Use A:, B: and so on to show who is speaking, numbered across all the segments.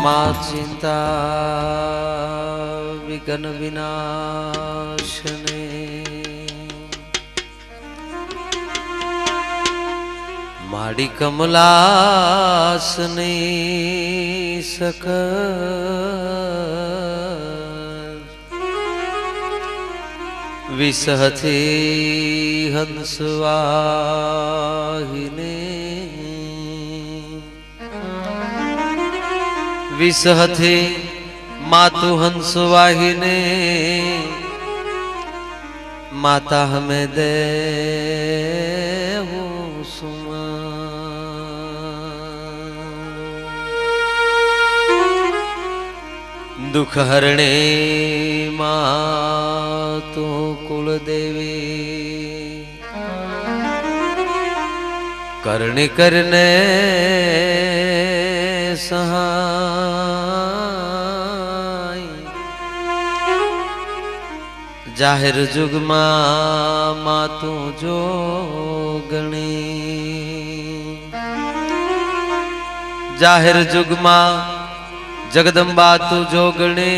A: माँ चिंता विघ्न विनाशने माड़ी कमलासने सकल विसहते हंसवाहिने विसहते मातु हंसवाहिने माता हमें दे दुख हरणे मातु कुलदेवी करने करने सहाय जाहिर जुग मातु जोगणी जाहिर जुग जगदम्बा तू जोगणे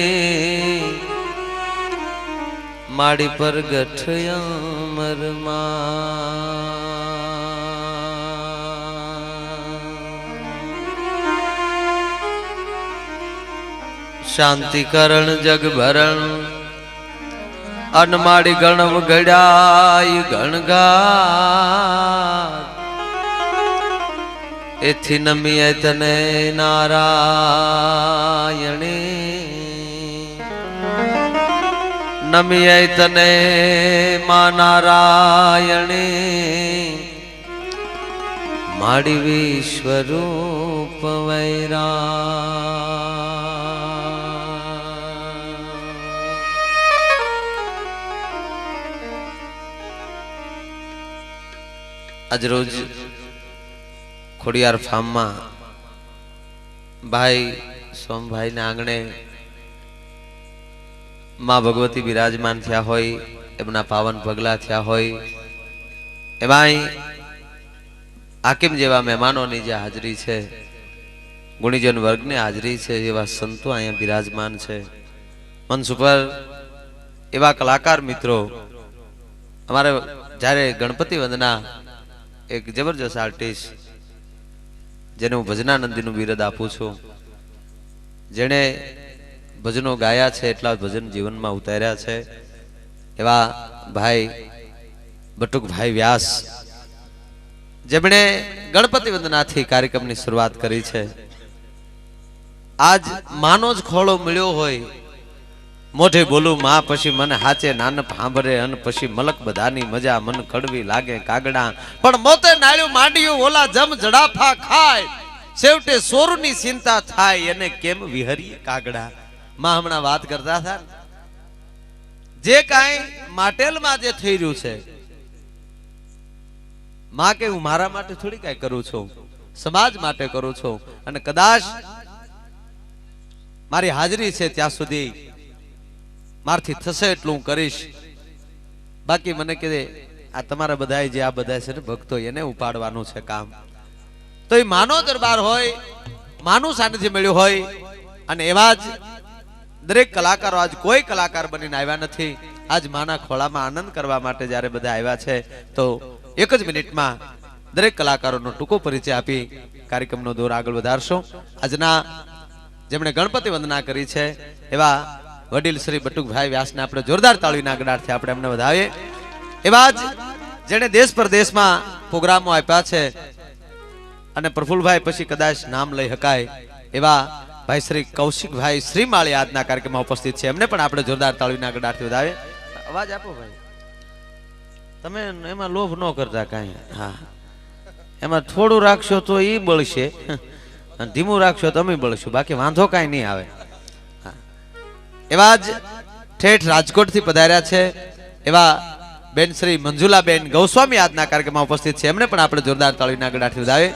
A: माड़ी पर गठया मरमा शांति करण जग भरण अनमाड़ी गणव गड़ाई गणगात एथी नमिय तने नारायणे नमिय तने मां नारायणे माड़ी विश्वरूप वैरा आज रोज खोड़ियार फार्म में भाई सोम भाई ने आंगणे मां भगवती विराजमान थया होय एमना पावन पगला थया होय एमांय हाकिम जेवा मेहमानोनी जे हाजरी छे गुणीजन वर्ग ने हाजरी छे एवा संतो अहींया विराजमान छे मंच पर एवा कलाकार मित्रों अमारे जारे गणपति वंदना एक जबरदस्त आर्टिस्ट जेने हूँ भजनानंदी बिरद आपू छू जेने भजनों गाया छे एटला भजन जीवन में उतार्या छे एवा भाई बटुक भाई व्यास जेमणे गणपति वंदना थी कार्यक्रम की शुरुआत करी छे। आज मानो ज खोळो मिळ्यो होय मोढे बोलू मां पछी मन हाचे नानप हांभरे अन पछी मलक बधानी मजा मन कड़वी लागे कागड़ा पण मोते नाळ्यो मांडियो ओला जम जड़ाफा खाय सेवटे सोरुनी चिंता थाय एने केम विहरीए कागड़ा। मां हमणा वात करता था जे काई माटेल मां जे थई रह्युं छे मां के हूँ मारा माटे थोड़ी काई करूं छुं समाज माटे करूं छुं अने कदाच मारी हाजरी छे त्यां सुधी मारथी थशे एटलुं करीश बाकी मने के आ तमारा बधाय जे आ बधाय छे ने भक्तो एने उपाडवानुं छे काम तो ई मानो दरबार होय मानु सानिध्य मळ्युं होय अने एवा ज दरेक कलाकारो आज कोई कलाकार बनीने आव्या नथी आज माना खोळामां आनंद करवा माटे ज्यारे बधा आव्या छे तो एक ज मिनिटमां दरेक कलाकारोनो टूको परिचय आपी कार्यक्रमनो दौर आगळ वधारशो। आजना जेमणे गणपति वंदना करी छे एवा वडील श्री बटुक भाई व्यास ने आपणे जोरदार ताळीना गडारथी आपणे एमने વધાવીએ। एवा ज जेणे देश परदेश में प्रोग्रामो आप्या छे अने प्रफुल्ल भाई पछी कदाच नाम लई हकाय एवा भाई श्री कौशिक भाई श्रीमाળી આજના કાર્યક્રમમાં ઉપસ્થિત છે એમને પણ આપણે જોરદાર તાળીના ગડારથી વધાવીએ। અવાજ આપો ભાઈ તમે એમાં લોભ ન કરતા કાંઈ હા એમાં થોડું રાખશો તો ઈ બળશે અને ધીમું રાખશો તો અમે બળશું બાકી વાંધો કાંઈ નહીં આવે। एवा ज ठेठ राजकोट थी पधार्या छे एवा बेन श्री मंजुला बेन गोस्वामी आजना कार्यक्रम में उपस्थित है एमने पण आपणे जोरदार ताळीना गडारथी વધાવીએ।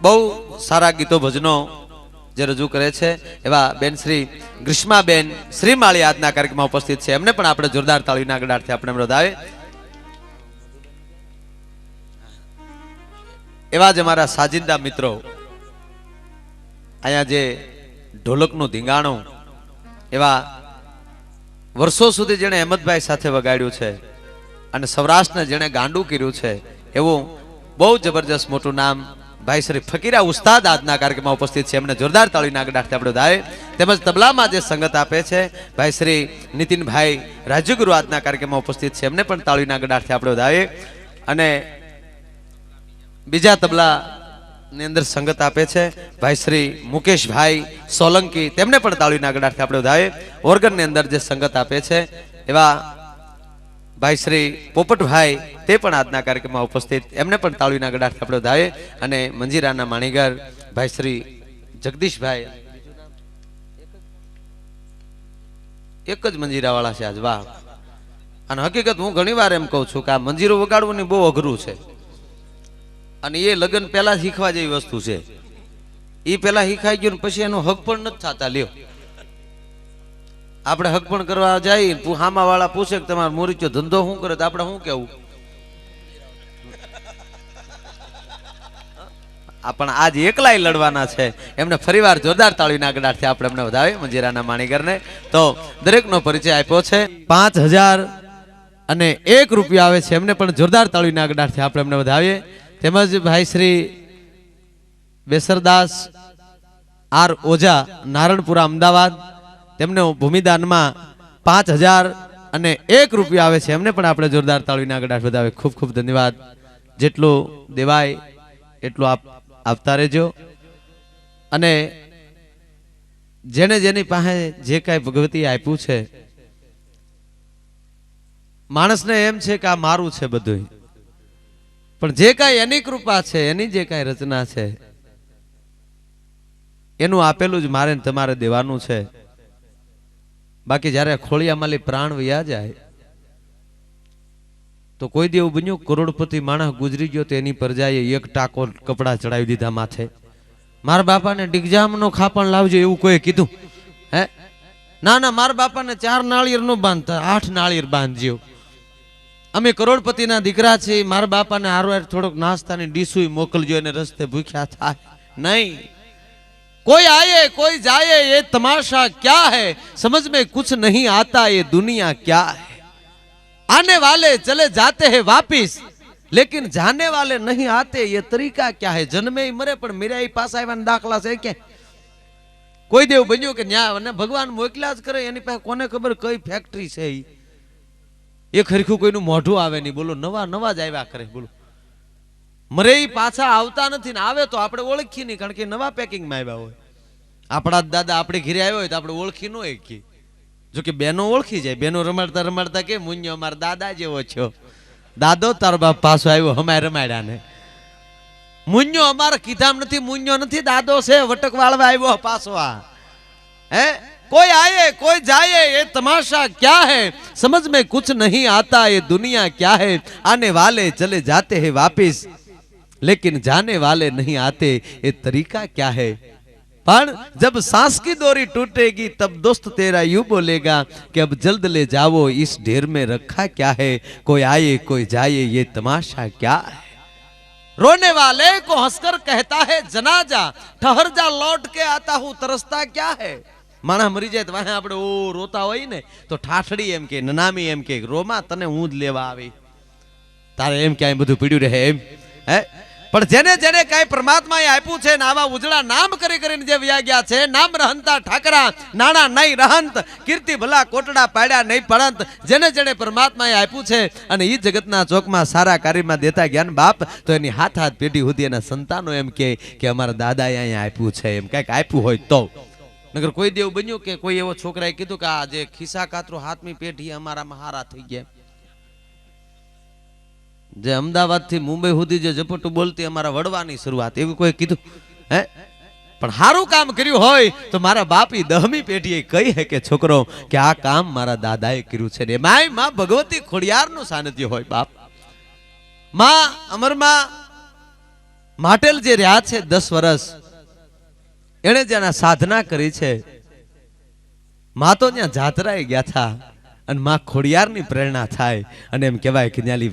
A: बहु सारा गीतो भजनो जे रजू करे छे एवा बेन श्री ग्रीष्मा बेन श्रीमाળી आजना कार्यक्रम में उपस्थित है एमने पण आपणे जोरदार ताळीना गडारथी आपणे વધાવીએ। એવા જ અમારા સાજિંદા મિત્રો અહીંયા જે ઢોલકનું ધીંગાણું એવા વર્ષો સુધી જેણે અહેમદભાઈ સાથે વગાડ્યું છે અને સૌરાષ્ટ્રને જેણે ગાંડું કર્યું છે એવું બહુ જબરજસ્ત મોટું નામ ભાઈ શ્રી ફકીરા ઉસ્તાદ આજના કાર્યક્રમમાં ઉપસ્થિત છે. એમને જોરદાર તાળીના ગડાટથી આપણે વધાવીએ. તેમજ તબલામાં જે સંગત આપે છે ભાઈ શ્રી નીતિનભાઈ રાજ્યગુરુ આજના કાર્યક્રમમાં ઉપસ્થિત છે. એમને પણ તાળીના ગડાટથી આપણે વધાવીએ. અને બીજા તબલા ની અંદર સંગત આપે છે ભાઈ શ્રી મુકેશભાઈ સોલંકી. તેમને પણ તાળીના ગડાટથી આપણે વધાવીએ. ઓર્ગન ની અંદર જે સંગત આપે છે એવા ભાઈ શ્રી પોપટભાઈ તે પણ આજના કાર્યક્રમમાં ઉપસ્થિત. એમને પણ તાળીના ગડાટથી આપણે વધાવીએ. અને મંજીરાના માણીગર ભાઈ શ્રી જગદીશભાઈ, એક જ મંજીરા વાળા છે આજ. વાહ! અને હકીકત હું ઘણી વાર એમ કહું છું કે આ મંજીરો વગાડવું બહુ અઘરું છે અને એ લગ્ન પહેલા શીખવા જેવી વસ્તુ છે. એ પહેલા શીખાઈ ગયું પછી એનો હક પણ નથી થતા. લ્યો, આપણે હક પણ કરવા જાય, હામા વાળા પૂછે કે તમારો મોરીચો ધંધો શું કરે તો આપણે શું કેવું? પણ આજ એકલાય લડવાના છે. એમને ફરીવાર જોરદાર તાળીના ગડાટથી આપણે એમને વધાવીએ મંજીરાના માણીગરને. તો દરેકનો પરિચય આપ્યો છે. 5001 રૂપિયા આવે છે. એમને પણ જોરદાર તાળીના ગડાટથી આપણે એમને વધાવીએ. તેમજ ભાઈ શ્રી બેસરદાસ આર ઓઝા નારણપુરા અમદાવાદ, તેમને ભૂમિદાનમાં 5001 રૂપિયા આવે છે. એમને પણ આપણે જોરદાર તાળીના ગડાટ વધાવીએ. ખૂબ ખૂબ ધન્યવાદ. જેટલું દેવાય એટલું આપતા રહેજો. અને જેને જેની પાસે જે કાંઈ ભગવતી આપ્યું છે, માણસને એમ છે કે આ મારું છે બધું, પણ જે કાંઈ એની કૃપા છે, એની જે કાંઈ રચના છે, એનું આપેલું જ મારે તમારે દેવાનું છે. બાકી જ્યારે ખોળિયામાલી પ્રાણ વયા જાય તો કોઈ દેવું બન્યું કરોડપતિ માણસ ગુજરી ગયો તો એની પ્રજાએ એક ટાકો કપડા ચડાવી દીધા માથે. મારા બાપાને ડિગજામનો ખાપણ લાવજો એવું કોઈ કીધું? હે ના ના, મારા બાપાને 4 નાળિયેર નો બાંધતા 8 નાળિયેર બાંધજો. અમે કરોડપતિના દીકરા છીએ, મારા બાપાને હારવાર થોડોક નાસ્તાની ડીસુઈ મોકલજો, એને રસ્તે ભૂખ્યા થાય નહીં. कोई आए कोई जाए ये तमाशा क्या है, समझ में कुछ नहीं आता ये दुनिया क्या है. आने वाले चले जाते हैं वापिस लेकिन जाने वाले नहीं आते ये तरीका क्या है. जन्मे मरे पण मेरा पास आया दाखला છે કે કોઈ દેવ બન્યો કે ન્યા અને ભગવાન મોકલ્યા જ કરે, એની પાસે કોને ખબર કઈ ફેક્ટરી છે. એ ખરેખર કોઈનું મોઢું આવે નહીં. બોલો, નવા નવા જ આવ્યા કરે. બોલો, મરે પાછા આવતા નથી ને આવે તો આપણે ઓળખી નહીં, કારણ કે નવા પેકિંગમાં આવ્યા હોય. આપણા દાદા આપણે ઘરે આવ્યો હોય તો આપણે ઓળખી ન હોય. જો કે બેનો ઓળખી જાય. બેનો રમાડતા રમાડતા કે મુન્યો અમારા દાદા જેવો છો. દાદો તારો બાપ પાછો આવ્યો હમાય રમાડ્યા ને. મુન્યો અમારા કીધામ નથી, મુન્યો નથી, દાદો છે વટક વાળવા આવ્યો પાછો. આ હે कोई आए कोई जाए ये तमाशा क्या है, समझ में कुछ नहीं आता ये दुनिया क्या है. आने वाले चले जाते हैं वापिस लेकिन जाने वाले नहीं आते ये तरीका क्या है. पर जब सांस की डोरी टूटेगी तब दोस्त तेरा यूं बोलेगा कि अब जल्द ले जाओ इस ढेर में रखा क्या है. कोई आए कोई जाए ये तमाशा क्या है. रोने वाले को हंसकर कहता है जनाजा, ठहर जा लौट के आता हूं तरसता क्या है. माणस मरी जाए तो वहां આપણે ઓ રોતા હોય ને તો ઠાઠડી એમ કે નનામી એમ કે રોમા તને હું જ લેવા આવી, તારે એમ ક્યાંય બધું પીડ્યું રહે એમ. હે પણ જેને જેને કાંઈ પરમાત્માએ આપ્યું છે ને આવા ઉજળા નામ કરી કરીને જે વ્યા ગયા છે, નામ રહંતા ઠાકરા નાણા નહીં રહંત, કીર્તિ ભલા કોટડા પાડ્યા નહીં પડંત. જેને જેને પરમાત્માએ આપ્યું છે અને ઈ જગતના ચોકમાં સારા કાર્યમાં દેતા જ્ઞાન બાપ, તો એની હાથ હાથ પેઢી સુધી એના સંતાનો એમ કે અમારા દાદાએ અહીંયા આપ્યું છે, એમ કાંઈક આપ્યું હોય તો. નગર કોઈ દેવ બન્યું કે કોઈ એવો છોકરાએ કીધું કે આ જે ખિસ્સા કાતરો હાથમી પેઢી અમારામાં હારા થઈ ગયા. જે અમદાવાદ થી મુંબઈ સુધી જે ઝપટું બોલતી અમારા વડવાની શરૂઆત, એવું કોઈ કીધું? હે પણ સારું કામ કર્યું હોય તો મારા બાપી 10મી પેઢીએ કહી હે કે છોકરો કે આ કામ મારા દાદાએ કર્યું છે. ને માય માં ભગવતી ખોડિયારનું સાનિધ્ય હોય બાપ. માં અમરમાં માટેલ જે રહ્યા છે 10 વર્ષ, એને જ્યાં સાધના કરી છે, માં તો ત્યાં જાત્રાએ ગયા હતા અને માં ખોડિયારની પ્રેરણા થાય અને એમ કહેવાય કે ન્યાલી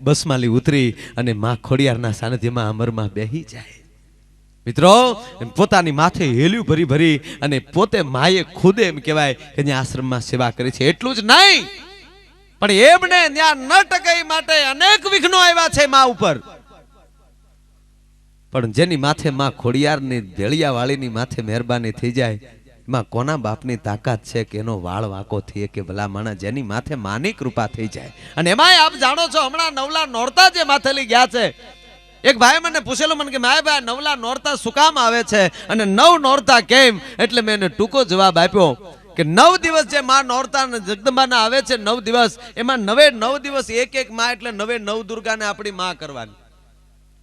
B: બસમાલી ઉતરી અને માં ખોડિયારના સાનિધ્યમાં અમરમાં બેહી જાય. મિત્રો પોતાની માથે હેલ્યું ભરી ભરી અને પોતે માએ ખુદે એમ કહેવાય કે ત્યાં આશ્રમમાં સેવા કરી છે. એટલું જ નહીં પણ એમને ત્યાં ન ટકે માટે અનેક વિઘ્નો આવ્યા છે માં ઉપર. પણ જેની માથે માં ખોડિયારની દેળિયા વાળીની માથે મહેરબાની થઈ જાય એમાં કોના બાપની તાકાત છે કે એનો વાળ વાંકો થઈએ કે ભલા માણા જેની માથે માની કૃપા થઈ જાય. અને એમાંય આપ જાણો છો હમણાં નવલા નોરતા જે માથે લઈ ગયા છે. એક ભાઈ મને પૂછેલું મને કે માય ભાઈ નવલા નોરતા શું કામ આવે છે અને નવ નોરતા કેમ? એટલે મેં એને ટૂંકો જવાબ આપ્યો કે 9 દિવસ જે માં નોરતા જગદંબાના આવે છે 9 દિવસ એમાં 9 દિવસ એક એક માં એટલે 9 દુર્ગાને આપણી માં કરવાની.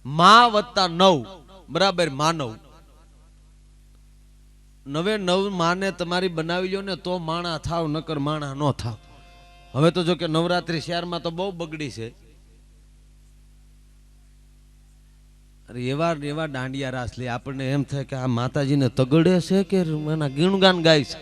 B: માં વત્તા 9 બરાબર માનવ. 9 માને તમારી બનાવી લ્યો ને તો માણા થાવ નકર માણા નો થાવ. હવે તો જો કે નવરાત્રી શહેરમાં તો બહુ બગડી છે. એવા દાંડિયા રાસ લે આપણને એમ થાય કે આ માતાજીને તગડે છે કે એના ગુણગાન ગાય છે.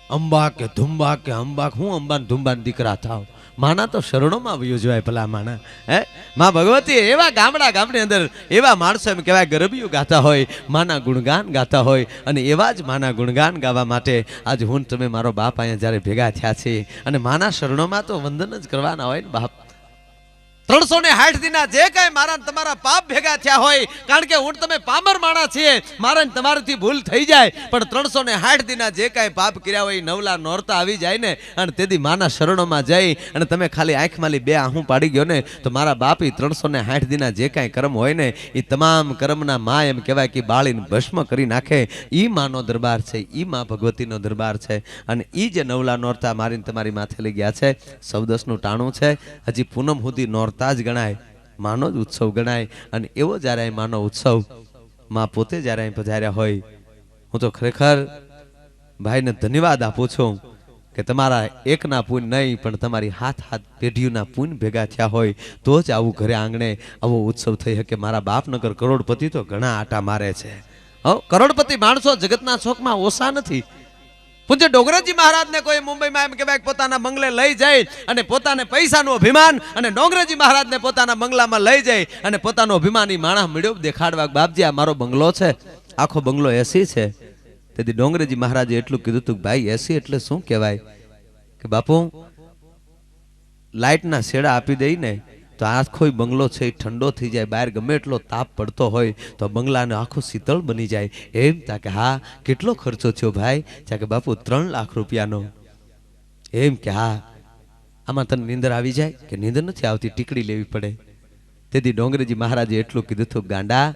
B: અંબા કે ધુંબા કે અંબા, હું અંબા ધુંબા દીકરા થાવ. માના તો શરણોમાં વયો જવાય ભલા માના. હે માં ભગવતી એવા ગામની અંદર એવા માણસો એમ કહેવાય ગરબીઓ ગાતા હોય, માના ગુણગાન ગાતા હોય. અને એવા જ માના ગુણગાન ગાવા માટે આજ હું તમે મારો બાપ અહીંયા જ્યારે ભેગા થયા છે અને માના શરણોમાં તો વંદન જ કરવાના હોય ને બાપ. 360 દિના જે કાંઈ મારા તમારા પાપ ભેગા થયા હોય, કારણ કે હું તમે પામર માણા છીએ, મારા તમારાથી ભૂલ થઈ જાય, પણ 360 દિના જે કાંઈ પાપ કર્યા હોય નવલા નોરતા આવી જાય ને અને તેથી માના શરણોમાં જઈ અને તમે ખાલી આંખમાંથી 2 આહું પાડી ગયો ને તો મારા બાપી 360 દિના જે કાંઈ કર્મ હોય ને એ તમામ કર્મના માં એમ કહેવાય કે બાળીને ભસ્મ કરી નાખે. ઈ માનો દરબાર છે, ઈ માં ભગવતીનો દરબાર છે. અને ઈ જે નવલા નોરતા મારીને તમારી માથે લઈ ગયા છે 14-10નું ટાણું છે. હજી પૂનમ સુધી નોરતા જ ગણાય, માનો જ ઉત્સવ ગણાય. અને એવો જ્યારે અહીં માનો ઉત્સવ માં પોતે જ્યારે અહીં પધાર્યા હોય, હું તો ખરેખર ભાઈને ધન્યવાદ આપું છું કે તમારા એકના પુણ્ય નહીં પણ તમારી હાથ પેઢીઓના પુણ્ય ભેગા થયા હોય તો જ આવું ઘરે આંગણે આવો ઉત્સવ થઈ શકે. મારા બાપનગર કરોડપતિ તો ઘણા આટા મારે છે. કરોડપતિ માણસો જગતના શોખમાં ઓછા નથી. પૂજ્ય ડોંગરાજી મહારાજને કોઈ મુંબઈમાં એમ કહેવાય પોતાના બંગલે લઈ જાય અને પોતાને પૈસાનું અભિમાન અને ડોંગરાજી મહારાજને પોતાના બંગલામાં લઈ જાય અને પોતાનો અભિમાની માણસ મળ્યો દેખાડવા, બાપજી આ મારો બંગલો છે, આખો બંગલો એસી છે. તેથી ડોંગરાજી મહારાજે એટલું કીધું હતું ભાઈ એસી એટલે શું કહેવાય કે બાપુ લાઇટના શેડા આપી દઈ ને તો આખો બંગલો છે એ ઠંડો થઈ જાય, બહાર ગમે એટલો તાપ પડતો હોય તો બંગલાને આખો શીતળ બની જાય. એમ તા કે હા કેટલો ખર્ચો થયો ભાઈ? ત્યાં કે બાપુ 3 લાખ રૂપિયાનો. એમ કે હા આમાં તને નીંદર આવી જાય? કે નીંદર નથી આવતી, ટીકડી લેવી પડે. તેથી ડોંગરેજી મહારાજે એટલું કીધું હતું ગાંડા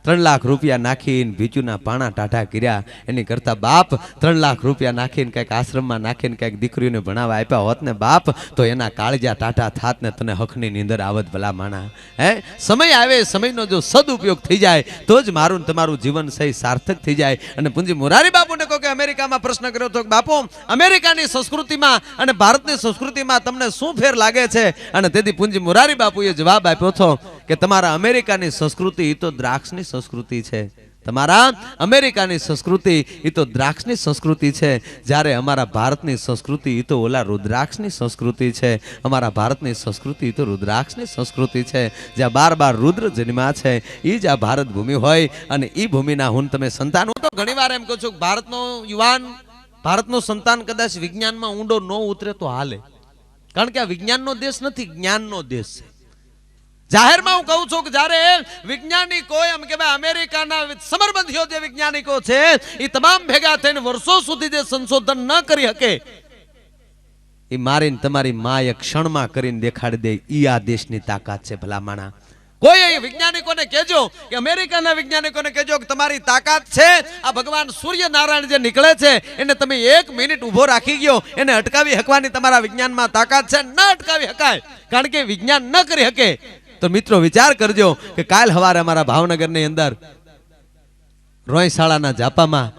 B: 3 લાખ રૂપિયા નાખીને ભીચુના પાણા ટાઢા કર્યા એની કરતા બાપ 3 લાખ રૂપિયા નાખીને કંઈક આશ્રમમાં નાખીને કંઈક દીકરીઓને ભણાવવા આપ્યા હોત ને બાપ તો એના કાળજા ટાઢા થાત ને તને હકની નીંદર આવત ભલા માણા. હે સમય આવે, સમયનો જો સદુપયોગ થઈ જાય તો જ મારું તમારું જીવન સહી સાર્થક થઈ જાય. અને પૂંજી મોરારી બાપુને કહો કે અમેરિકામાં પ્રશ્ન કર્યો હતો કે બાપુ અમેરિકાની સંસ્કૃતિમાં અને ભારતની સંસ્કૃતિમાં તમને શું ફેર લાગે છે? અને તેથી પૂંજી મોરારી બાપુએ જવાબ આપ્યો હતો કે તમારા અમેરિકાની સંસ્કૃતિ એ તો દ્રાક્ષની સંસ્કૃતિ છે, તમારા અમેરિકાની સંસ્કૃતિ એ તો દ્રાક્ષની સંસ્કૃતિ છે, જ્યારે અમારા ભારતની સંસ્કૃતિ એ તો ઓલા રુદ્રાક્ષની સંસ્કૃતિ છે. અમારા ભારતની સંસ્કૃતિ તો રુદ્રાક્ષની સંસ્કૃતિ છે, જ્યાં 12 રુદ્ર જન્મ્યા છે એ જ આ ભારત ભૂમિ હોય. અને એ ભૂમિના હું તમે સંતાન, હું તો ઘણી વાર એમ કહું છું ભારતનો યુવાન, ભારતનું સંતાન કદાચ વિજ્ઞાનમાં ઊંડો ન ઉતરે તો હાલે, કારણ કે આ વિજ્ઞાનનો દેશ નથી, જ્ઞાનનો દેશ છે. જાહેરમાં હું કહું છું કે જ્યારે વૈજ્ઞાનિકો એમ કે અમેરિકાના સમરબંધીઓ જે વૈજ્ઞાનિકો છે એ તમામ ભેગા થઈને વર્ષો સુધી જે સંશોધન ન કરી શકે એ મારીને તમારી માએ ક્ષણમાં કરીને દેખાડી દે. ઈ આ દેશની તાકાત છે ભલા માણા. કોઈ વૈજ્ઞાનિકોને કહેજો કે અમેરિકાના વૈજ્ઞાનિકોને કહેજો કે તમારી તાકાત છે આ ભગવાન સૂર્યનારાયણ જે નીકળે છે એને તમે 1 મિનિટ ઊભો રાખી ગયો, એને અટકાવી હકવાની તમારા વિજ્ઞાનમાં તાકાત છે. ન અટકાવી હકાય કારણ કે વિજ્ઞાન ન કરી શકે. તો મિત્રો વિચાર કરજો કે કાલ સવારે અમારા ભાવનગરની અંદર રોયશાળાના જાપામાં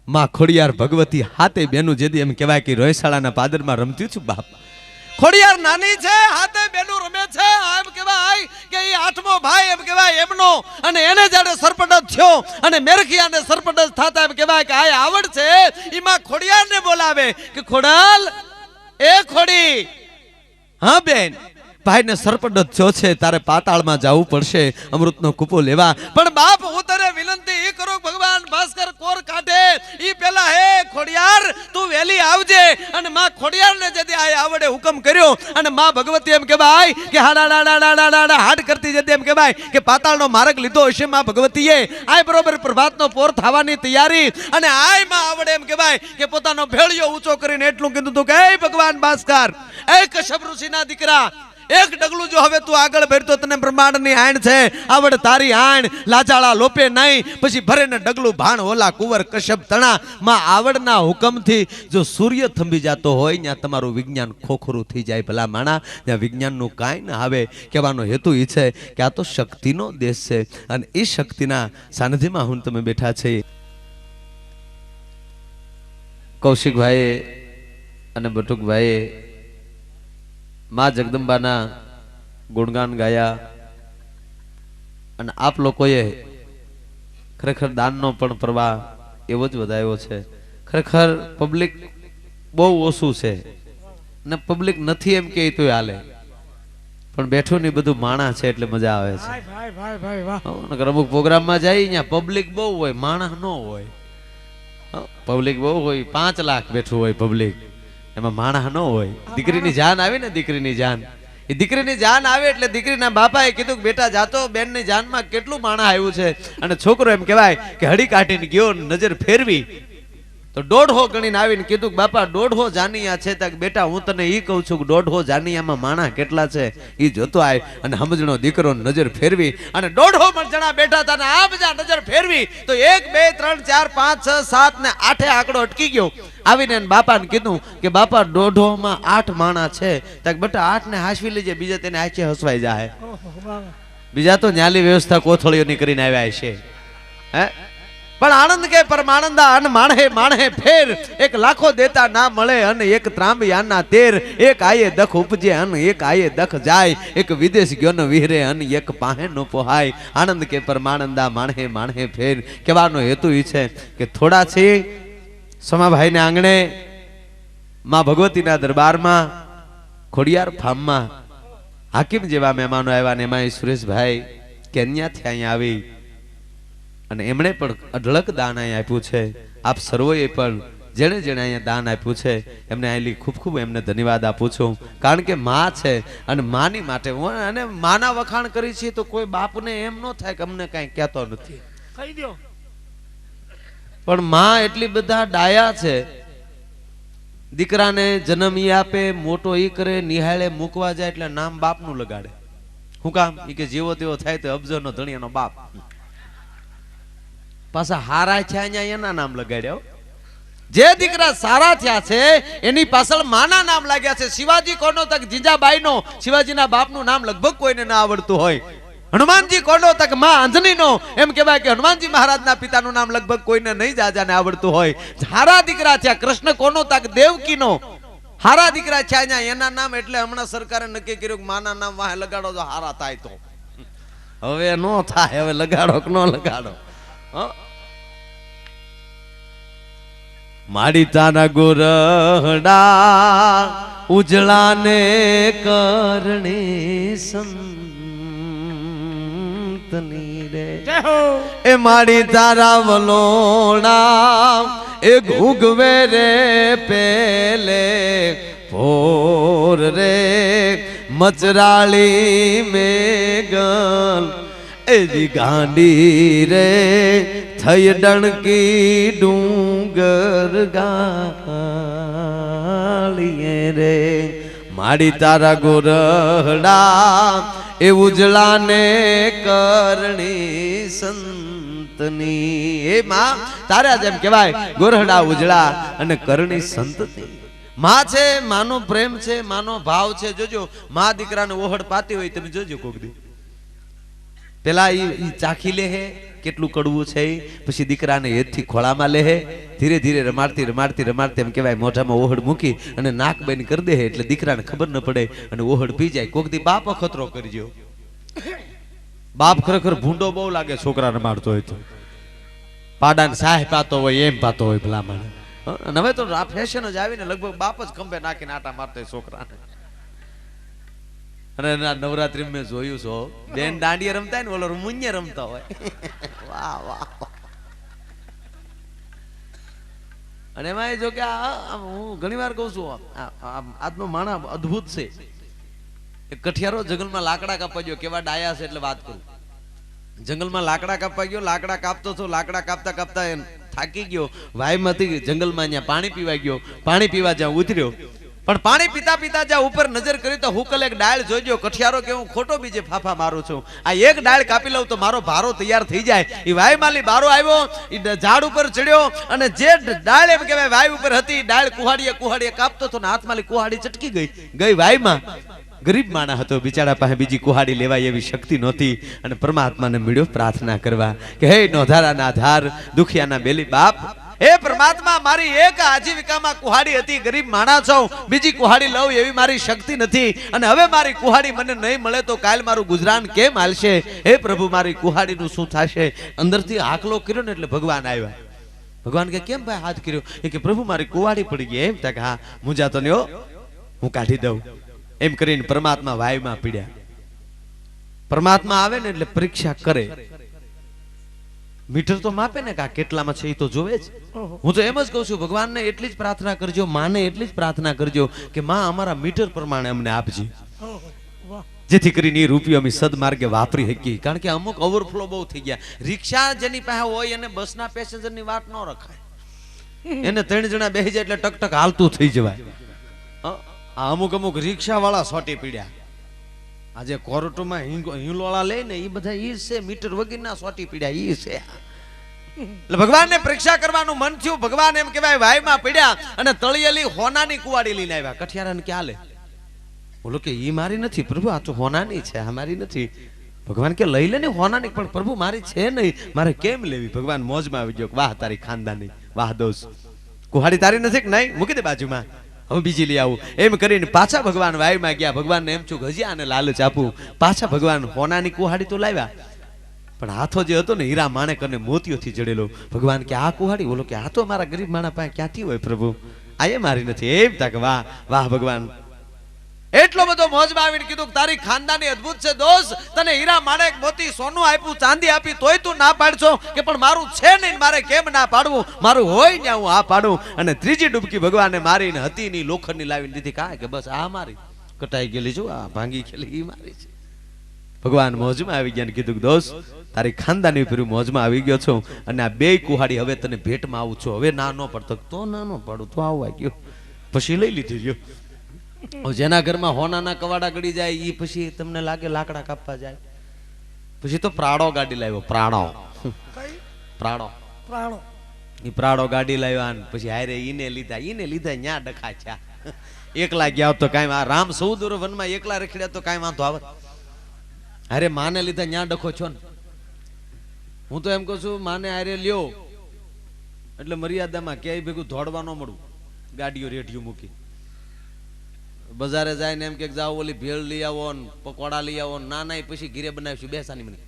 B: માં ખોડિયાર ભગવતી હાથે બેનું જેદી એમ કહેવાય કે રોયશાળાના પાદરમાં રમતી છું બાપ. ખોડિયાર નાની છે, હાથે બેનું રમે છે, એમ કહેવાય કે એ 8મો ભાઈ એમ કહેવાય એમનો. અને એને જ્યારે સરપંચ થયો અને મેરખિયાને સરપંચ થતા એમ કહેવાય કે આ આવડ છે એમાં ખોડિયારને બોલાવે કે ખોડાલ એ ખોડી, હા બેન ભાઈને સર્પદત્ત થયો છે તારે પાતાળમાં જવું પડશે અમૃતનો કૂપો લેવા. પણ બાપ હું તને વિનંતી એ કરું ભગવાન ભાસ્કર કોર કાઢે ઈ પેલા હે ખોડિયાર તું વેલી આવજે. અને માં ખોડિયારને જદી આ આવડે હુકમ કર્યો અને માં ભગવતી એમ કે ભાઈ કે હાડા હાડ કરતી જતી એમ કે ભાઈ કે પાતાળનો માર્ગ લીધો હશે માં ભગવતીએ. આય બરોબર પ્રભાતનો પોર થવાની તૈયારી અને આય માં આવડે એમ કે ભાઈ કે પોતાનો ભેળિયો ઊંચો કરીને એટલું કીધું તું કે હે ભગવાન ભાસ્કર એ કશ્યપ ઋષિના દીકરા એક ડગલું જો હવે તું આગળ ભરતો તને બ્રહ્માંડની આણ છે આવડ તારી આણ લાચાળા લોપે નહીં. પછી ભરે ને ડગલું ભાણ ઓલા કુંવર કશ્યપ તણા માં આવડના હુકમથી જો સૂર્ય થંભી જતો હોય ત્યાં તમારું વિજ્ઞાન ખોખરું થઈ જાય. ભલા માણા ત્યાં વિજ્ઞાનનું કાંઈ ના આવે. કહેવાનો હેતુ એ છે કે આ તો શક્તિનો દેશ છે અને એ શક્તિના સાનિધ્યમાં હું તમે બેઠા છે. કૌશિકભાઈએ અને બટુકભાઈએ માં જગદંબાના ગુણગાન ગાયા અને આપ લોકોએ ખરેખર દાનનો પણ પ્રવાહ એવો જ વધાયો છે. ખરેખર પબ્લિક બહુ ઓછું છે ને પબ્લિક નથી એમ કે તો હાલે પણ બેઠું ને બધું માણા છે એટલે મજા આવે છે. અમુક પ્રોગ્રામમાં જાય ત્યાં પબ્લિક બહુ હોય માણસ ન હોય. પબ્લિક બહુ હોય 5 લાખ બેઠું હોય પબ્લિક એમાં માણસ ન હોય. દીકરીની જાન આવી ને દીકરીની જાન એ દીકરીની જાન આવે એટલે દીકરીના બાપાએ કીધું કે બેટા જાતો બેનની જાનમાં કેટલું માણસ આવ્યું છે. અને છોકરો એમ કહેવાય કે હડી કાઢીને ગયો નજર ફેરવી તો 150 ગણીને આવીને કીધું કે બાપા 150 જાનિયા છે તક બેટા હું તને ઈ કહું છું કે 150 જાનિયામાં માણા કેટલા છે ઈ જોતો આય. અને સમજણો દીકરો નજર ફેરવી અને 150 જણા બેઠા હતા ને આ બધા નજર ફેરવી તો 1 2 3 4 5 6 7 ને 8 આંકડો અટકી ગયો. આવીને બાપાને કીધું કે બાપા 150 માં 8 માણા છે તક બેટા 8 ને હાંસવી લેજે બીજા તેને આંચે હસવાઈ જાય. બીજા તો ન્યાલી વ્યવસ્થા કોથળીઓની કરીને આવ્યા છે. હે પણ આનંદ કે પરમાનંદા અન માણહે માણહે ફેર એક લાખો દેતા ના મળે અને એક ત્રાંબિયાના તેર એક આયે દખ ઉપજે અને એક આયે દખ જાય એક વિદેશ ગયો ન વિહરે અને એક પાહે નો પોહાય. આનંદ કે પરમાનંદા માણહે માણહે ફેર. કહેવાનો હેતુ એ છે કે થોડા છે સમાભાઈને આંગણે માં ભગવતીના દરબારમાં ખોડિયાર ફાર્મમાં હાકીમ જેવા મહેમાનો આવ્યા ને એમાં સુરેશભાઈ કેન્યાથી અહીંયા આવી અને એમણે પણ અઢળક દાન અહીંયા આપ્યું છે. આપ સર્વોએ પણ જેણે જેણે અહીંયા દાન આપ્યું છે એમને આયલી ખૂબ ખૂબ એમને ધન્યવાદ આપું છું. કારણ કે માં છે અને માની માટે અને માના વખાણ કરી છે તો કોઈ બાપને એમ ન થાય કે અમને કાંઈ કહેતો નથી કહી દો. પણ માં એટલી બધા ડાયા છે દીકરાને જન્મ ઈ આપે મોટો ઈ કરે નિહાળે મૂકવા જાય એટલે નામ બાપનું લગાડે. શું કામ ઈ કે જેવો તેવો થાય તો અબજોનો ધણિયાનો બાપ. પાછા હારા થયા અહીંયા એના નામ લગાડ્યા. જે દીકરા સારા થયા છે એની પાછળ માના નામ લાગ્યા છે. શિવાજી કોનો તક જીજાબાઈનો શિવાજીના બાપનું નામ લગભગ કોઈને ના આવડતું હોય. હનુમાનજી કોનો તક માં અંજનીનો એમ કહેવાય કે હનુમાનજી મહારાજના પિતાનું નામ લગભગ કોઈને નહીં જાજાને આવડતું હોય. હારા દીકરા થયા કૃષ્ણ કોનો તક દેવકીનો હારા દીકરા થયા અહીંયા એના નામ એટલે હમણાં સરકારે નક્કી કર્યું કે માના નામ વાહે લગાડો તો હારા થાય. તો હવે નો થાય હવે લગાડો કે નો લગાડો. માડી તારા ગોરડા ઉજળાને કરણે સંતની રે એ માડી તારા વલોડા એ ઘૂગવે રે પેલે ભોર રે મચરાળી મેગલ એજી ગાંડી રે થઈ ડણકી ડુંગર ગાળીએ રે માડી તારા ગોરડા એ ઉજળાને કરણી સંતની. એ માં તારા જેમ કહેવાય ગોરડા ઉજળા અને કરણી સંતની. માં છે માનો પ્રેમ છે માનો ભાવ છે. જોજો માં દીકરાને ઓહડ પાતી હોય તમે જોજો કોક દી પેલા ઈ ચાખી લે હે કેટલું કડવું છે પછી દીકરાને હેતથી ખોળામાં લે હે ધીરે ધીરે રમાડતી રમાડતી રમાડતી એમ કહેવાય મોઢામાં ઓહડ મૂકી અને નાક બંધ કરી દે એટલે દીકરાને ખબર ન પડે અને ઓહડ પી જાય. કોક દી બાપ અખતરો કરજો. બાપ ખરેખર ભૂંડો બહુ લાગે છોકરાને મારતો હોય તો પાડાને સાહ પાતો હોય એમ પાતો હોય ભલામણ. અને હવે તો આ ફેશન જ આવીને લગભગ બાપ જ ખંભે નાખીને આટા મારતો હોય છોકરાને. અને એના નવરાત્રી મેં જોયું છો બેન દાંડિયા રમતા હોય ને ઓલો મુન્યે રમતા હોય વાહ વાહ વાહ. અને એમાં જો કે હું ઘણી વાર કહું છું આજનો માણા અદ્ભુત છે. એક કઠિયારો જંગલમાં લાકડા કાપવા ગયો, કેવા ડાયા છે એટલે વાત કરું. જંગલમાં લાકડા કાપવા ગયો, લાકડા કાપતો હતો, લાકડા કાપતા કાપતા થાકી ગયો, વાયમાંથી જંગલમાં અહીંયા પાણી પીવા ગયો. પાણી પીવા જ્યાં ઉતર્યો, પણ પાણી પીતા પીતા જ્યાં ઉપર નજર કરી તો હુકલ એક ડાળ જોઈજો. કઠિયારો કે હું ખોટો બીજે ફાફા મારું છું, આ એક ડાળ કાપી લઉં તો મારો ભારો તૈયાર થઈ જાય. એ વાયમાલી બારો આવ્યો, એ ઝાડ ઉપર ચડ્યો અને જે ડાળ એમ કહેવાય વાય ઉપર હતી, ડાળ કુહાડીએ કાપતો હતો ને હાથમાલી કુહાડી ચટકી ગઈ વાયમાં. ગરીબ માણા હતો, બિચારા પાસે બીજી કુહાડી લેવાય એવી શક્તિ નહોતી અને પરમાત્માને મળ્યો પ્રાર્થના કરવા કે હે નોધારાના આધાર, દુખિયાના બેલી બાપ, હે પરમાત્મા, મારી એક આજીવિકામાં કુહાડી હતી, ગરીબ માણા છું, બીજી કુહાડી લઉં એવી મારી શક્તિ નથી અને હવે મારી કુહાડી મને નહીં મળે તો કાલ મારું ગુજરાન કેમ હાલશે? હે પ્રભુ, મારી કુહાડીનું શું થશે? અંદરથી હાકલો કર્યો ને એટલે ભગવાન આવ્યા. ભગવાન કે કેમ ભાઈ હાથ કર્યો? એ કે પ્રભુ મારી કુહાડી પડી ગઈ. એમ કે હા મુંજાતો ને હું કાઢી દઉં. એમ કરીને પરમાત્મા વાયુમાં પીડ્યા. પરમાત્મા આવે ને એટલે પરીક્ષા કરે, મીટર તો માપે ને કે કેટલામાં છે એ તો જોવે જ. હું તો એમ જ કહું છું ભગવાનને એટલી જ પ્રાર્થના કરજો, માને એટલી જ પ્રાર્થના કરજો કે માં અમારા મીટર પ્રમાણે અમને આપજે, જેથી કરીને એ રૂપિયો અમે સદમાર્ગે વાપરી શકીએ. કારણ કે અમુક ઓવરફ્લો બહુ થઈ ગયા. રિક્ષા જેની પાસે હોય અને બસના પેસેન્જરની વાત ન રખાય, એને 3 જણા બેસી જાય એટલે ટક ટક હાલતું થઈ જવાય. અમુક રિક્ષા વાળા સોટી પીડ્યા. આજે કોર્ટમાં હિંલોળા લે ને એ બધા ઈ છે, મીટર વગરના સોટી પીડ્યા ઈ છે. એટલે ભગવાનને પરીક્ષા કરવાનું મન થયું. ભગવાન એમ કહેવાય વાયમાં પડ્યા અને તળિયેલી હોનાની કુવાડી લઈને આવ્યા. કઠિયારાને ક્યાં લે? બોલો કે ઈ મારી નથી પ્રભુ, આ તો હોનાની છે, આ મારી નથી. ભગવાન કે લઈ લે ને હોનાની, પણ પ્રભુ મારી છે નહીં, મારે કેમ લેવી? ભગવાન મોજમાં આવી ગયો, વાહ તારી ખાનદાની, વાહ દોસ્ત, કુહાડી તારી નથી કે નહીં, મૂકી દે બાજુમાં, હવે બીજી લઈ આવું. એમ કરીને પાછા ભગવાન વાયુમાં ગયા. ભગવાનને એમ છું હજી આને લાલચ આપું. પાછા ભગવાન હોનાની કુહાડી તો લાવ્યા, પણ હાથો જે હતો ને હીરા માણેક અને મોતીઓથી જડેલો. ભગવાન કે આ કુહાડી? બોલો કે આ તો મારા ગરીબ માણા પાસે ક્યાંથી હોય પ્રભુ, આ એ મારી નથી. એમ તાકે વાહ વાહ ભગવાન. એટલો બધો મોજમાં આવીને કીધું કે તારી ખાનદાની અદ્ભુત છે દોસ્ત, તને હીરા માણેક મોતી સોનું આપ્યું, ચાંદી આપી, તોય તું ના પાડશો કે પણ મારું છે નહીં, મારે કેમ ના પાડવું? મારું હોય ને હું આ પાડું. અને ત્રીજી ડૂબકી ભગવાને મારીને હતી ની લોખંડની લાવીને દીધી. કાંઈ કે બસ આ મારી કટાઈ ગયેલી છું, આ ભાંગી ગયેલી ઈ મારી છે. ભગવાન મોજમાં આવી ગયા ને કીધું કે દોસ્ત તારી ખાનદાની ઉપર મોજમાં આવી ગયો છું અને આ 2 કુહાડી હવે તને ભેટમાં આવું છું. હવે ના ન પડતો તો ના ન પાડું તો આવવા ગયો, પછી લઈ લીધી ગયો. જેના ઘરમાં હોનાના કવાડા ગળી જાય એ પછી તમને લાગે લાકડા કાપવા જાય. પછી તો પ્રાડો ગાડી લાવ્યો, પ્રાડો ગાડી લાવ્યા. પછી હારે ઈને લીધા ન્યા ડખા છે. એકલા ગયા તો કાંઈ, આ રામ સૌદુર વનમાં એકલા રખડ્યા તો કાંઈ વાંધો આવત. અરે માને લીધા ન્યા ડખો છો ને. હું તો એમ કહું છું માને હારે લ્યો એટલે મર્યાદામાં ક્યાંય ભેગું દોડવા ન મળું. ગાડીઓ રેઢિયું મૂકી બજારે જાય ને એમ કે જાઓ ઓલી ભેળ લઈ આવો ને પકોડા લઈ આવો, ના ના પછી ઘીરે બનાવીશું બેસાની મને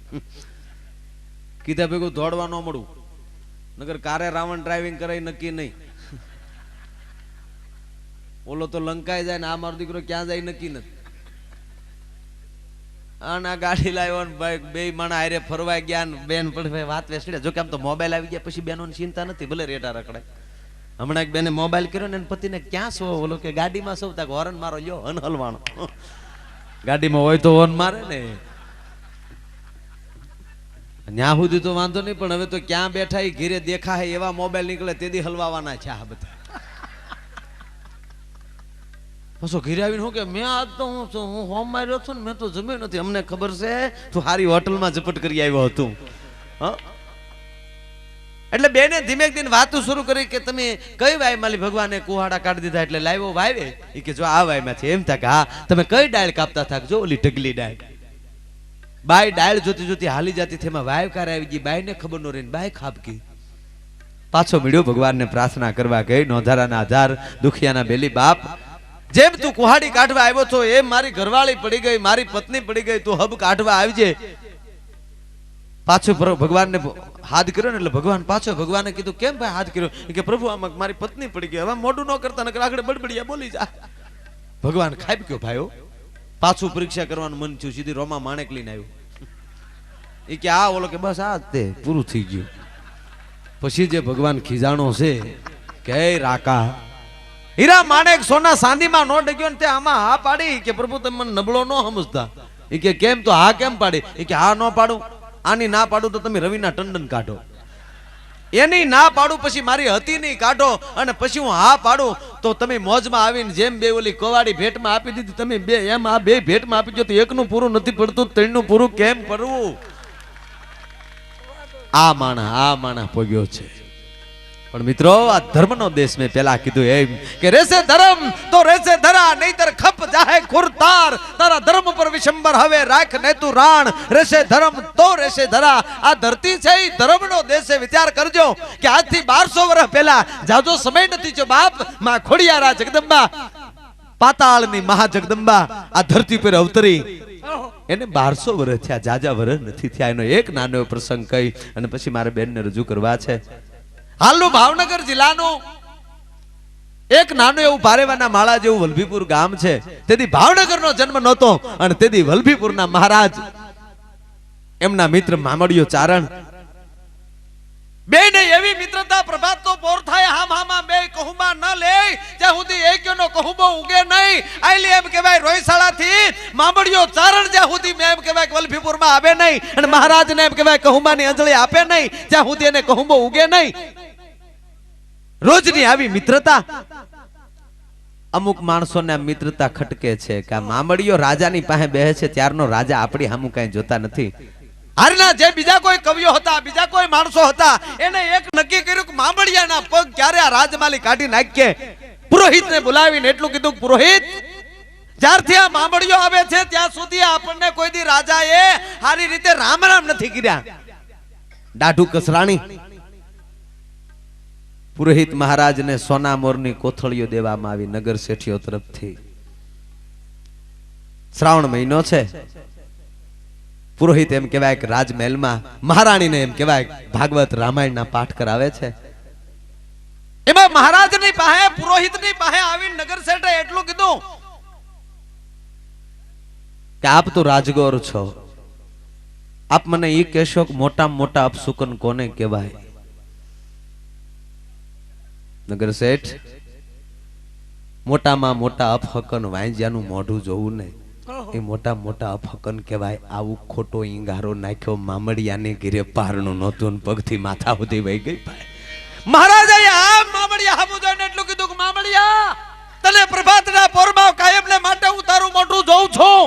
B: કીધા ભેગું દોડવા ન મળું. નગર કારે રાવણ ડ્રાઇવિંગ કરે નક્કી નહીં. ઓલો તો લંકાઈ જાય ને આ મારો દીકરો ક્યાં જાય નક્કી નથી. આ ગાડી લાવ્યો ને ભાઈ 2 માણા હારે ફરવા ગયા ને બેન પણ વાત વેસડ્યા. જો કે આમ તો મોબાઈલ આવી ગયા પછી બેનોની ચિંતા નથી, ભલે રેટા રખડાય. હમણાં એક બેને મોબાઈલ કર્યો ને પતિને ક્યાં સો? બોલો કે ગાડીમાં સૌ તક હોર્ન મારો લ્યો હલવાણો. ગાડીમાં હોય તો હોર્ન મારે ને. ન્યા સુધી તો વાંધો નહીં, પણ હવે તો ક્યાં બેઠા ઘીરે દેખા એવા મોબાઈલ નીકળે તેથી હલવાવાના છે આ બધા. પાછો ઘીરે આવીને હું કે મેં આજ તો હું હોમ માર્યો છું ને મેં તો જમ્યો નથી. અમને ખબર છે તું સારી હોટલમાં ઝપટ કરી આવ્યો હતું. એટલે બેને ધીમે ધીમે વાતો શરૂ કરી કે તમે કઈ વાય માલી ભગવાને કુહાડા કાઢી દીધા એટલે લાવ્યો વાવે. એ કે જો આ વાયમાં છે. એમ થાય કે હા તમે કઈ ડાળ કાપતા થાક? જો ઓલી ઢગલી ડાળ. બાય ડાળ જોતી જોતી હાલી જતી તેમાં વાય કાર આવી ગઈ. બાય ને ખબર ન રહી, બાય ખાબકી. પાછો મળ્યો ભગવાનને પ્રાર્થના કરવા ગઈ. નોધારાના આધાર, દુખિયાના બેલી બાપ, જેમ તું કુહાડી કાઢવા આવ્યો છો એમ મારી ઘરવાળી પડી ગઈ, મારી પત્ની પડી ગઈ, તું હબ કાઢવા આવજે. પાછો ભગવાનને હાથ કર્યો ને એટલે ભગવાન પાછો ભગવાને કીધું કેમ ભાઈ હાથ કર્યો? કે પ્રભુ આમાં મારી પત્ની પડી ગઈ, હવે મોઢું ન કરતા નકર આગળ બડબડિયા બોલી જા. ભગવાન ખાઈ ગયો ભાઈઓ. પાછું પરીક્ષા કરવાનું મન થયું, સીધી રોમા માણેક લઈને આવ્યું. એ કે આ ઓલો કે બસ આ જ તે પૂરું થઈ ગયું. પછી જે ભગવાન ખીજાણો છે કે રાકા હીરા માણેક સોના ચાંદીમાં નો ડગ્યો ને તે આમાં હા પાડી કે પ્રભુ તમે મને નબળો ન સમજતા. એ કે કેમ? તો હા કેમ પાડી? એ કે હા ન પાડું, આની ના પાડું તો તમે રવિના ટંડન કાઢો, એની ના પાડું પછી મારી હતી નહીં કાઢો, અને પછી હું હા પાડું તો તમે મોજમાં આવીને જેમ બે ઓલી કોવાડી ભેટમાં આપી દીધી તમે બે, એમ આ બે ભેટમાં આપી દો તો એકનું પૂરું નથી પડતું, ત્રણનું પૂરું કેમ પડવું? આ માણા પોગ્યો છે. પણ મિત્રો આ ધર્મનો દેશ મેં પેલા કીધું એમ કે રેસે ધર્મ તો રેસે ધરા, નહીતર ખપ જાહે ખુરતાર. તારા ધર્મ પર વિશંબર હવે રાખ ને તું રાણ. રેસે ધર્મ તો રેસે ધરા. આ ધરતી છે એ ધર્મનો દેશ છે. વિચાર કરજો કે આજથી 1200 વર્ષ પહેલા જાજો સમય નથી જો બાપ માં ખોડિયારા જગદંબા પાતાળની મહાજગદંબા આ ધરતી પર અવતરી. એને 1200 વર્ષ થયા, જાજા વર્ષ નથી થયા. એનો એક નાનો એવો પ્રસંગ કહી અને પછી મારે બેનને રજૂ કરવા છે. હાલનું ભાવનગર જિલ્લાનું એક નાનું એવું ભારેવાના માળા જેવું વલભીપુર ગામ છે. તેથી ભાવનગરનો જન્મ નહોતો અને તેથી વલભીપુરના મહારાજ એમના મિત્ર મામડિયો ચારણ બે ને એવી મિત્રતા પ્રભાત તો પોર થાય હામ હામાં બે કહુંબા ન લે જ્યાં સુધી એક્યોનો કહુંબો ઉગે નહીં. આઈલી એમ કહેવાય રોયસાળા થી મામડિયો ચારણ જ્યાં સુધી મેં એમ કહેવાય વલભીપુરમાં આવે નહીં અને મહારાજને એમ કહેવાય કહુંબાની અંજળી આપે નહીં જ્યાં સુધી એને કહુંબો ઉગે નહીં. રોજની આવી મિત્રતા. અમુક માણસોને મિત્રતા ખટકે છે કે આ મામડિયો રાજાની પાસે બેહે છે ત્યારનો રાજા આપણી સામું કઈ જોતા નથી. હારના જે બીજા કોઈ કવિઓ હતા, બીજા કોઈ માણસો હતા, એને એક નક્કી કર્યું કે મામડિયાના પગ ક્યારે આ રાજમાલી કાઢી નાખીએ. પુરોહિતને બોલાવીને એટલું કીધું, પુરોહિત જ્યારથી આ મામડિયો આવે છે ત્યાં સુધી આપણને કોઈ દી રાજાએ સારી રીતે રામ રામ નથી કર્યા. દાઢું કસરાણી. પુરોહિત મહારાજને સોના મોરની કોથળીઓ દેવામાં આવી નગર શેઠીઓ તરફથી. શ્રાવણ મહિનો છે. પુરોહિત એમ કહેવાય કે રાજમહેલમાં મહારાણીને એમ કહેવાય ભાગવત રામાયણના પાઠ કરાવે છે. એમાં મહારાજની પાસે પુરોહિતની પાસે આવીને નગર શેઠે એટલું કીધું કે આપ તો રાજગોર છો, આપ મને એ કહેશો કે મોટામાં મોટા અપશુકન કોને કહેવાય? નગર શેઠ, મોટામાં મોટા અપહકન વાંજ્યાનું મોઢું જોવું નહીં, એ મોટા મોટા અપહકન કહેવાય. આવું ખોટો ઈંગારો નાખ્યો મામડિયાને ઘીરે પારણું નહોતું, પગથી માથા સુધી વહી ગઈ. ભાઈ મહારાજાએ આમ મામડિયા હામું જોઈને એટલું કીધું કે મામડિયા, તને પ્રભાતના પોરમાં કાયમને માટે હું તારું મોઢું જોઉં છું.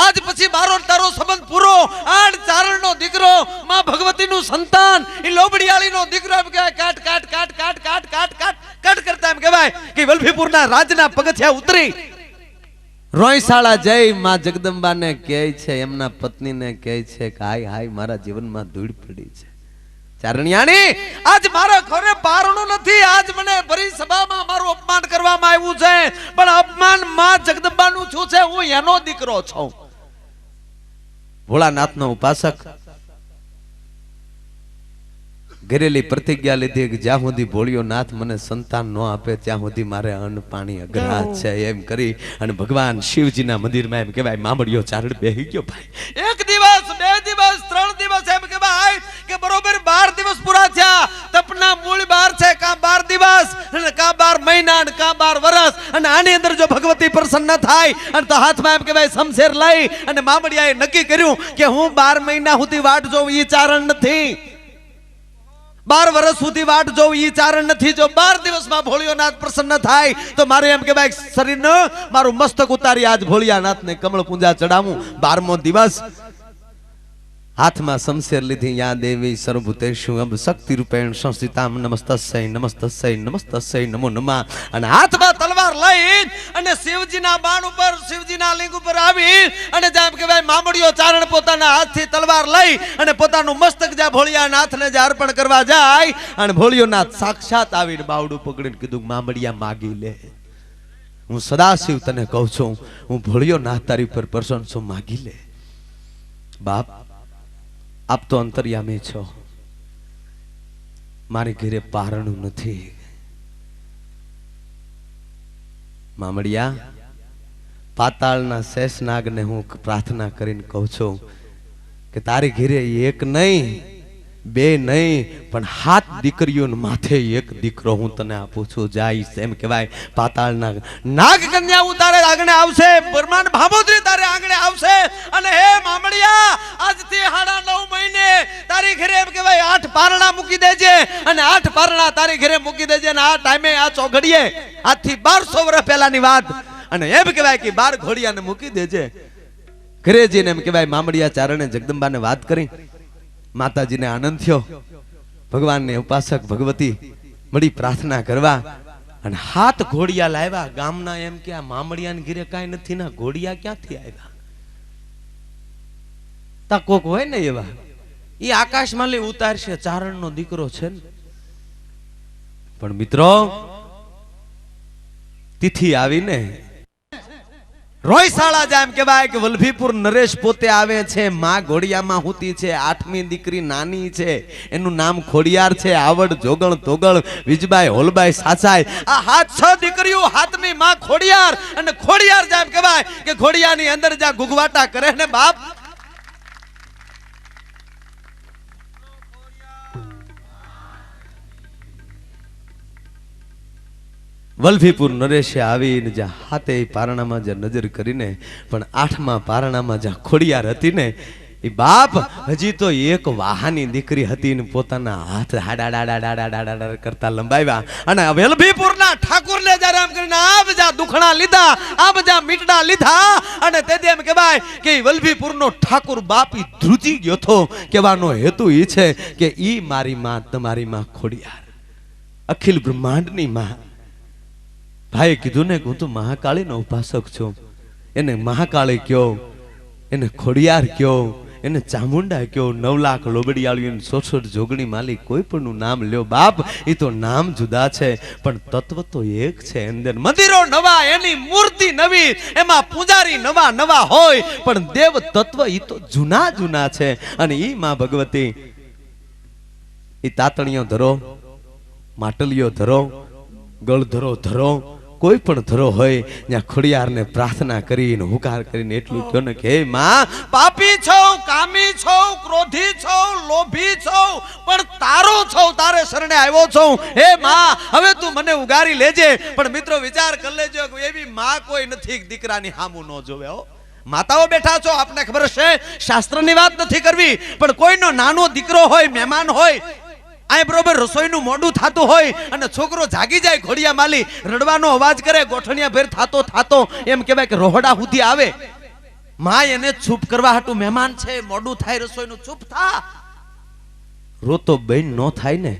B: આજ પછી મારો તારો સંબંધ પૂરો. આણ ચારણનો દીકરો, માં ભગવતીનું સંતાન, એ લોબડિયાળીનો દીકરો એમ કહેવાય કાટ કાટ કાટ કાટ કાટ કાટ કાટ કાટ કરતા એમ કહેવાય કે વલભીપુરના રાજના પગથિયા ઉતરી રોયસાળા જઈ માં જગદંબાને કહે છે, એમના પત્નીને કહે છે કે હાય હાય મારા જીવનમાં ધૂળ પડી છે. ચારણિયાણી, આજ મારા ઘરે પારણું નથી, આજ મને ભરી સભામાં મારું અપમાન કરવામાં આવ્યું છે, પણ અપમાન માં જગદંબાનું છું છે, હું એનો દીકરો છું. ભોળાનાથનો ઉપાસક ઘરેલી પ્રતિજ્ઞા લીધી કે જ્યાં સુધી ભોળિયો નાથ મને સંતાન ન આપે ત્યાં સુધી મારે અન્ન પાણી અઘરા છે એમ કરી અને ભગવાન શિવજીના મંદિરમાં એમ કહેવાય મામડિયો ચારણ બેહી ગયો. ભાઈ એક દિવસ, બે દિવસ, 3 દિવસ એમ કહેવાય કે બરોબર 12 દિવસ પૂરા થયા. તપના મૂળ 12 છે, કા 12 દિવસ અને કા 12 મહિના અને કા 12 વર્ષ. અને આની અંદર જો ભગવતી પ્રસન્ન થાય અને તો હાથમાં એમ કહેવાય શમશેર લઈ અને મામડિયાએ નક્કી કર્યું કે હું 12 મહિના સુધી વાટ જોઉં, એ ચારણ નથી. 12 વર્ષ સુધી વાટ જોઉં, ઈ ચારણ નથી. જો 12 દિવસમાં ભોળિયોનાથ પ્રસન્ન થાય તો મારે એમ કહેવાય શરીરનો મારું મસ્તક ઉતારી આજ ભોળિયાનાથને કમળ પૂંજા ચડાવું. 12મો દિવસ હાથમાં શમશેર લીધી. યા દેવી સર્વભૂતેષુ અબ શક્તિ રૂપેણ સંસ્થિતામ નમસ્તસ્ય નમસ્તસ્ય નમસ્તસ્ય નમો નમઃ. અને હાથમાં તલવાર લઈ અને શિવજીના બાણ ઉપર, શિવજીના લિંગ ઉપર આવી અને જેમ કહેવાય મામડિયો ચારણ પોતાના હાથથી તલવાર લઈ અને પોતાનું મસ્તક જ્યાં ભોળિયાનાથને જે અર્પણ કરવા જાય અને ભોળિયોનાથ સાક્ષાત આવીને બાવડું પકડીને કીધું મામડિયા માગી લે. હું સદાશિવ તને કહું છું, હું ભોળિયોનાથ તારી પર પ્રસન્ન છું, માગી લે. બાપ, આપ તો અંતર્યામી છો, મારી ઘરે પારણું નથી. મામડિયા, પાતાળના શેષનાગને હું પ્રાર્થના કરીને કહું છું કે તારી ઘેરે એક નહીં બે નહીં પણ 7 દીકરીઓને માથે એક દીકરો હું તને આપું છું. જાઈશ એમ કહેવાય. પાતાળના નાગ કન્યા તારે આંગણે આવશે, બ્રહ્માંડ ભામોદરી તારે આંગણે આવશે. અને હે મામડિયા, આજથી 9.5 મહિને તારી ઘરે એમ કહેવાય 8 પારણા મૂકી દેજે. અને 8 પારણા તારી ઘરે મૂકી દેજે. અને આ ટાઈમે આ ચોઘડીએ આજથી 1200 વર્ષ પહેલાની વાત. અને એમ કહેવાય કે 12 ઘોડિયાને મૂકી દેજે. ઘરે જઈને એમ કહેવાય મામડિયા ચારણે જગદંબાને વાત કરી. માતાજીને આનંદ થયો. ભગવાનને ઉપાસક ભગવતી મળી પ્રાર્થના કરવા અને 7 ઘોડિયા લાવ્યા. ગામના એમ કે આ મામડિયાને ઘરે કાંઈ નથી, ના ઘોડિયા ક્યાંથી આવ્યા? તા કોક હોય ને એવા, એ આકાશમાં લઈ ઉતારશે, ચારણનો દીકરો છે ને. પણ મિત્રો તિથિ આવીને રોયશાળા જાય એમ કહેવાય કે વલ્લભીપુર નરેશ પોતે આવે છે. માં ઘોડિયામાં હુતી છે. 8મી દીકરી નાની છે, એનું નામ ખોડિયાર છે. આવડ જોગણ તોગળ વિજબાઈ હોલબાઈ સાચાઈ, આ 6 દીકરીઓ 7મી માં ખોડિયાર. અને ખોડિયાર જાય એમ કહેવાય કે ખોડિયાની અંદર જા ગુગવાટા કરે ને બાપ. વલ્લભીપુર નરેશે આવીને જ્યાં 7 પારણામાં જ્યાં નજર કરીને પણ 8મા પારણામાં જ્યાં ખોડિયાર હતી ને એ બાપ હજી તો એક વાહાની દીકરી હતી ને પોતાના હાથ હાડા કરતા લંબાવ્યા. અને વલ્લભીપુરના ઠાકુરને જ્યારે આમ કરીને આ બધા દુખણા લીધા, આ બધા મીટડા લીધા. અને તેથી એમ કહેવાય કે વલ્લભીપુરનો ઠાકુર બાપ ઈ ધ્રુજી ગયો હતો. કહેવાનો હેતુ એ છે કે ઈ મારી માં, તમારી માં ખોડિયાર, અખિલ બ્રહ્માંડની માં. ભાઈએ કીધું ને હું તો મહાકાળીનો ઉપાસક છું. એને મહાકાળી કયો, એને ખોડિયાર કયો, એને ચામુંડા કયો, 9 લાખ લોબડિયાળીઓ 66 જોગણી માલિક કોઈ પણનું નામ લ્યો બાપ, એ તો નામ જુદા છે પણ તત્વ તો એક છે. અંદર મંદિરો નવા, એની મૂર્તિ નવી, એમાં પૂજારી નવા નવા હોય પણ દેવ તત્વ એ તો જૂના જૂના છે. અને ઈ માં ભગવતી ઈ તાતણીઓ ધરો, માટલીઓ ધરો, ગળ ધરો ધરો, કોઈ પણ ધરો હોય ત્યાં ખોડિયારને પ્રાર્થના કરીને હુકાર કરીને એટલું કહો ને કે હે માં, પાપી છો, કામી છો, ક્રોધી છો, લોભી છો, પણ તારો છો, તારે શરણે આવ્યો છો. હે માં, હવે તું મને ઉગારી લેજે. પણ મિત્રો વિચાર કરી લેજો કે એવી માં કોઈ નથી દીકરાની હામું ન જોવે. હો માતાઓ બેઠા છો, આપને ખબર છે શાસ્ત્રની વાત નથી કરવી, પણ કોઈનો નાનો દીકરો હોય, મહેમાન હોય, આ બરોબર રસોઈનું મોડું થતું હોય અને છોકરો જાગી જાય, ઘોડિયા માલી રડવાનો અવાજ કરે, ગોઠણિયા ભેર થાતો એમ કહેવાય કે રોહડા સુધી આવે. માં એને ચૂપ કરવા હાટું મહેમાન છે, મોડું થાય રસોઈનું, ચૂપ થા. રોતો બેન નો થાય ને.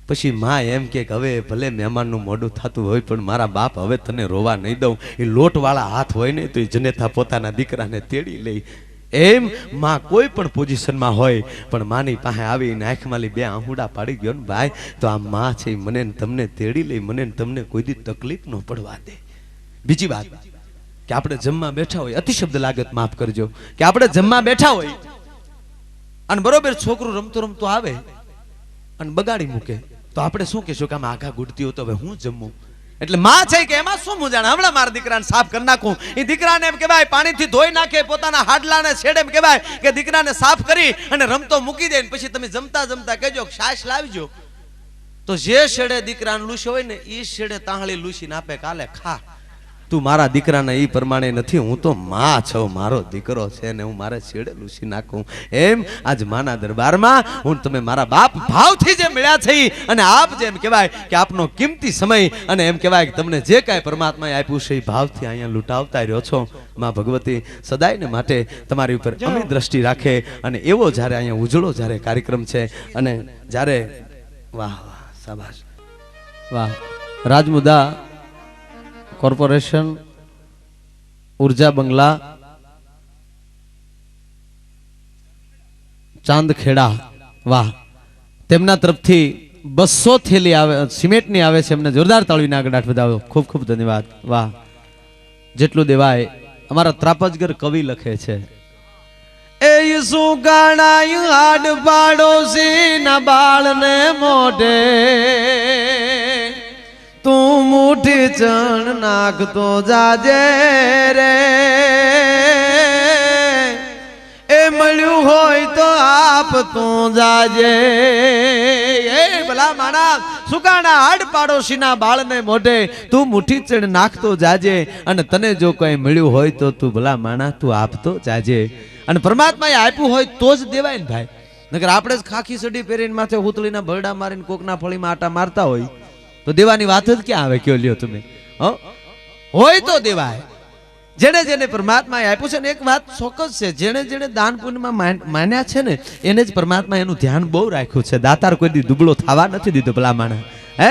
B: પછી માં એમ કે હવે ભલે મહેમાનનું મોડું થતું હોય પણ મારા બાપ હવે તને રોવા નહીં દઉં. એ લોટવાળા હાથ હોય ને તો એ જનેતા પોતાના દીકરાને તેડી લે. એમ માં કોઈ પણ પોઝિશનમાં હોય પણ માની પાસે આવીને આંખમાં 2 આંહુડા પાડી ગયો ને ભાઈ, તો આ માં છે મને તમને તેડી લઈ, મને તમને કોઈ દી તકલીફ ન પડવા દે. બીજી વાત કે આપણે જમવા બેઠા હોય, અતિશબ્દ લાગે તો માફ કરજો, કે આપણે જમવા બેઠા હોય અને બરોબર છોકરું રમતું રમતું આવે અને બગાડી મૂકે તો આપણે શું કહેશું કે આમ આઘા ગુડતી હોય તો હવે હું જમવું. એટલે માં છે કે એમાં શું મૂંઝાણ, હમણાં મારા દીકરાને સાફ કરી નાખું. એ દીકરાને એમ કહેવાય પાણીથી ધોઈ નાખે, પોતાના હાડલાને છેડે એમ કહેવાય કે દીકરાને સાફ કરી અને રમતો મૂકી દે. પછી તમે જમતા જમતા કહેજો છાશ લાવજો, તો જે છેડે દીકરાને લૂસી હોય ને એ છેડે તાહળી લૂસીને આપે, કાલે ખા. તું મારા દીકરાના એ પ્રમાણે નથી, હું તો માં છું, મારો દીકરો છે ને હું મારા છેડે લૂસી નાખું. એમ આજ માના દરબારમાં હું તમે મારા બાપ ભાવથી જે મળ્યા છે અને આપ જેમ કહેવાય કે આપનો કિંમતી સમય અને એમ કહેવાય કે તમને જે કાંઈ પરમાત્માએ આપ્યું છે એ ભાવથી અહીંયા લૂંટાવતા રહ્યો છો. માં ભગવતી સદાયને માટે તમારી ઉપર અમી દ્રષ્ટિ રાખે. અને એવો જ્યારે અહીંયા ઉજળો જ્યારે કાર્યક્રમ છે અને જ્યારે વાહ વાહ શાબાશ વાહ. રાજમુદા કોર્પોરેશન, ઉર્જા બંગલા, ચાંદખેડા, વાહ, તેમના તરફથી 200 થેલી આવે સિમેન્ટની આવે છે. એમને જોરદાર તાળીના ગડાટ વધાવો. ખૂબ ખૂબ ધન્યવાદ. વાહ, જેટલું દેવાય. અમારા ત્રાપજગર કવિ લખે છે, એ સુગાણાય હાડ પાડોશી ના બાળને મોઢે તું મુઠી ચણ નાખતો જાજે રે, એ મળ્યું હોય તો આપતો જાજે. એ ભલા માણા સુકાણા હાડ પાડોશીના બાળને મોઢે તું મુઠ્ઠી ચણ નાખતો જાજે, અને તને જો કઈ મળ્યું હોય તો તું ભલા માણા તું આપતો જાજે. અને પરમાત્માએ આપ્યું હોય તો જ દેવાય ને ભાઈ, નકર આપણે જ ખાખી સડી પહેરીને માથે હુતળીના ભરડા મારીને કોકના ફળીમાં આટા મારતા હોય તો દેવાની વાત જ ક્યાં આવે? કયો લ્યો તમે? હોય તો દેવાય. જેને જેને પરમાત્માએ આપ્યું છે ને, એક વાત ચોક્કસ છે, જેને જેને દાન પુણ્યમાં માન્યા છે ને એને જ પરમાત્મા એનું ધ્યાન બહુ રાખ્યું છે. દાતાર કોઈ દી દુબળો થવા નથી દીધો ભલા માણસ. હે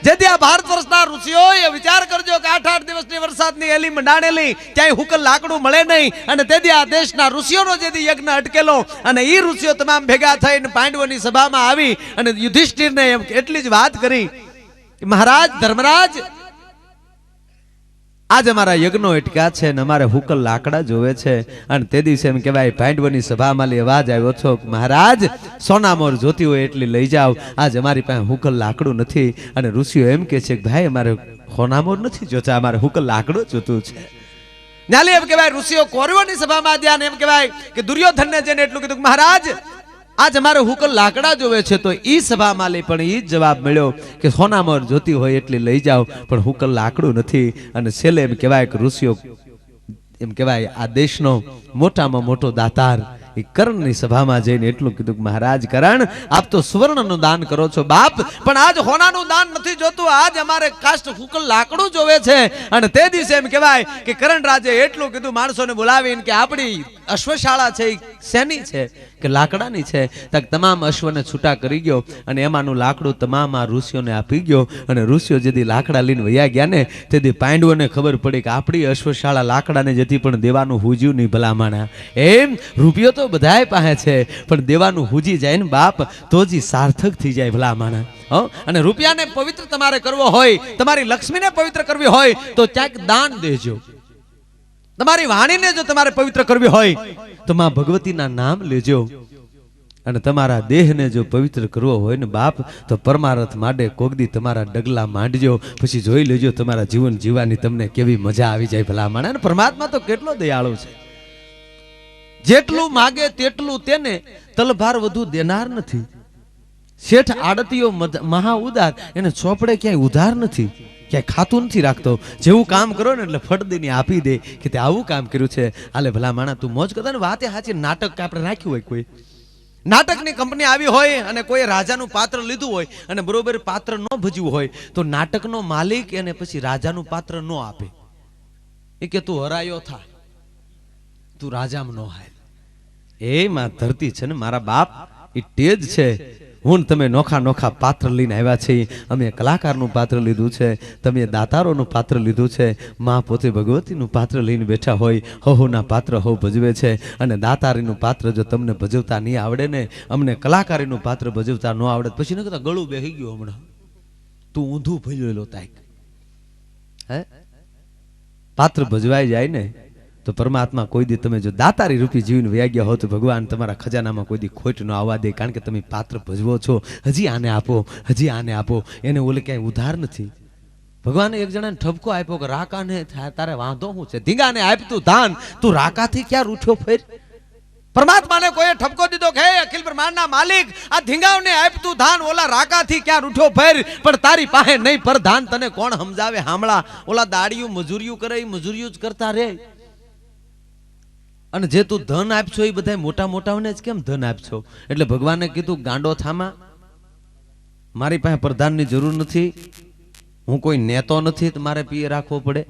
B: જેથી આ ભારત વર્ષના ઋષિઓએ વિચાર કરજો કે 8-8 દિવસની વરસાદની એલી મંડાણેલી ક્યાંય હુકલ લાકડું મળે નહીં, અને તેથી આ દેશના ઋષિઓનો જેથી યજ્ઞ અટકેલો, અને એ ઋષિઓ તમામ ભેગા થઈને પાંડવોની સભામાં આવી અને યુધિષ્ઠિરને એમ એટલી જ વાત કરી કે મહારાજ ધર્મરાજ, આજ અમારા યજ્ઞો અટક્યા છે ને અમારે હુકલ લાકડા જોવે છે. અને તે દિવસે એમ કહેવાય પાંડવોની સભામાં અવાજ આવ્યો છો મહારાજ સોનામોર જોતી હોય એટલી લઈ જાઓ, આજ અમારી પાસે હુકલ લાકડું નથી. અને ઋષિઓ એમ કે છે કે ભાઈ અમારે સોનામોર નથી જોતા, અમારે હુકલ લાકડું જોતું છે. ન્યાલી એમ કહેવાય ઋષિઓ કૌરવોની સભામાં ધ્યાન એમ કહેવાય કે દુર્યોધનને જઈને એટલું કીધું મહારાજ આજ અમારે હુકલ લાકડા જોવે છે. તો ઈ સભામાં લે પણ ઈ જવાબ મળ્યો કે સોનામોર જોતી હોય એટલી લઈ જાઓ, પણ હુકલ લાકડું નથી. અને છેલ્લે એમ કહેવાય કે ઋષિઓ એમ કહેવાય આ દેશનો મોટામાં મોટો દાતાર એ કર્ણની સભામાં જઈને એટલું કીધું કે મહારાજ કરણ આપ તો સુવર્ણનું દાન કરો છો બાપ, પણ આજ હોનાનું દાન નથી જોતું, આજ અમારે કાષ્ટ હુકલ લાકડું જોવે છે. અને તે દિવસે એમ કહેવાય કે કરણ રાજે એટલું કીધું માણસોને બોલાવીને કે આપણી અશ્વશાળા છે શેની છે? કે લાકડાની છે. તક તમામ અશ્વને છૂટા કરી ગયો અને એમાંનું લાકડું તમામ આ ઋષિઓને આપી ગયો. અને ઋષિઓ જેથી લાકડા લઈને વયા ગયા ને તેથી પાંડવોને ખબર પડી કે આપણી અશ્વશાળા લાકડાને જેથી પણ દેવાનું હુજ્યું નહીં ભલામાણા. એમ રૂપિયો તો બધાય પાસે છે, પણ દેવાનું હુજી જાય ને બાપ તો જ સાર્થક થઈ જાય ભલામાણા. અને રૂપિયાને પવિત્ર તમારે કરવો હોય, તમારી લક્ષ્મીને પવિત્ર કરવી હોય તો ક્યાંક દાન દેજો. તમારી વાણીને જો તમારે પવિત્ર કરવી હોય તો માં ભગવતીના નામ લેજો. અને તમારા દેહને જો પવિત્ર કરવો હોય ને બાપ તો પરમારથ માટે કોકદી તમારા ડગલા માંડજો, પછી જોઈ લેજો તમારા જીવન જીવવાની તમને કેવી મજા આવી જાય ભલામણ. અને પરમાત્મા તો કેટલો દયાળુ છે, જેટલું માગે તેટલું તેને તલભાર વધુ દેનાર નથી. શેઠ આડતીઓ મહા ઉદાર, એને ચોપડે ક્યાંય ઉધાર નથી, ક્યાંય ખાતું નથી રાખતો. જેવું કામ કરો ને એટલે ફટદીની આપી દે કે તે આવું કામ કર્યું છે, હાલે ભલા માણા તું મોજ કરતા ને. વાતે સાચી નાટક આપણે રાખ્યું હોય, કોઈ નાટકની કંપની આવી હોય અને કોઈ રાજાનું પાત્ર લીધું હોય અને બરોબર પાત્ર ન ભજવું હોય તો નાટકનો માલિક એને પછી રાજાનું પાત્ર ન આપે. એ કે તું હરાયો થા, તું રાજામાં ન હાય. એમાં ધરતી છે ને મારા બાપ, એ ટેજ છે. હું તમે નોખા નોખા પાત્ર લઈને આવ્યા છે. અમે કલાકારનું પાત્ર લીધું છે, તમે દાતારોનું પાત્ર લીધું છે. માં પોતે ભગવતીનું પાત્ર લઈને બેઠા હોય, હોના પાત્ર હો ભજવે છે. અને દાતારીનું પાત્ર જો તમને ભજવતા નહીં આવડે ને, અમને કલાકારીનું પાત્ર ભજવતા ન આવડે, પછી ન કહેતા ગળું બેહી ગયું હમણાં તું ઊંધું ભજવેલો તાઈક. હે પાત્ર ભજવાઈ જાય ને તો પરમાત્મા કોઈ દી તમે જો દાતારી રૂપી જીવન વ્યા ગયા હો તો ભગવાન તમારા ખજાનામાં કોઈ દી ખોટ ન આવવા દે. કારણ કે તમે પાત્ર ભજવો છો, હજી આને આપો, હજી આને આપો, એને ઓલે ક્યાંય ઉધાર નથી. ભગવાને એક જણાને ઠપકો આપ્યો કે રાકાને તારે વાંધો શું છે? ધીંગાને આપતું ધાન, તું રાકાથી ક્યાં રૂઠ્યો ફેર? પરમાત્માને કોઈ ઠપકો દીધો કે હે અખિલ બ્રહ્માંડના માલિક, આ ધીંગાવને આપતું ધાન ઓલા રાકાથી ક્યાં રૂઠ્યો ફેર? પણ તારી પાસે નહીં પર ધાન, તને કોણ સમજાવે? હામળા ઓલા દાડિયું મજૂરિયું કરે, એ મજૂરિયું જ કરતા રે. અને જે તું ધન આપશો એ બધા મોટા મોટાઓને જ કેમ ધન આપશો? એટલે ભગવાને કીધું ગાંડો થામા, મારી પાસે પ્રધાનની જરૂર નથી, હું કોઈ નેતો નથી મારે પીએ રાખવો પડે.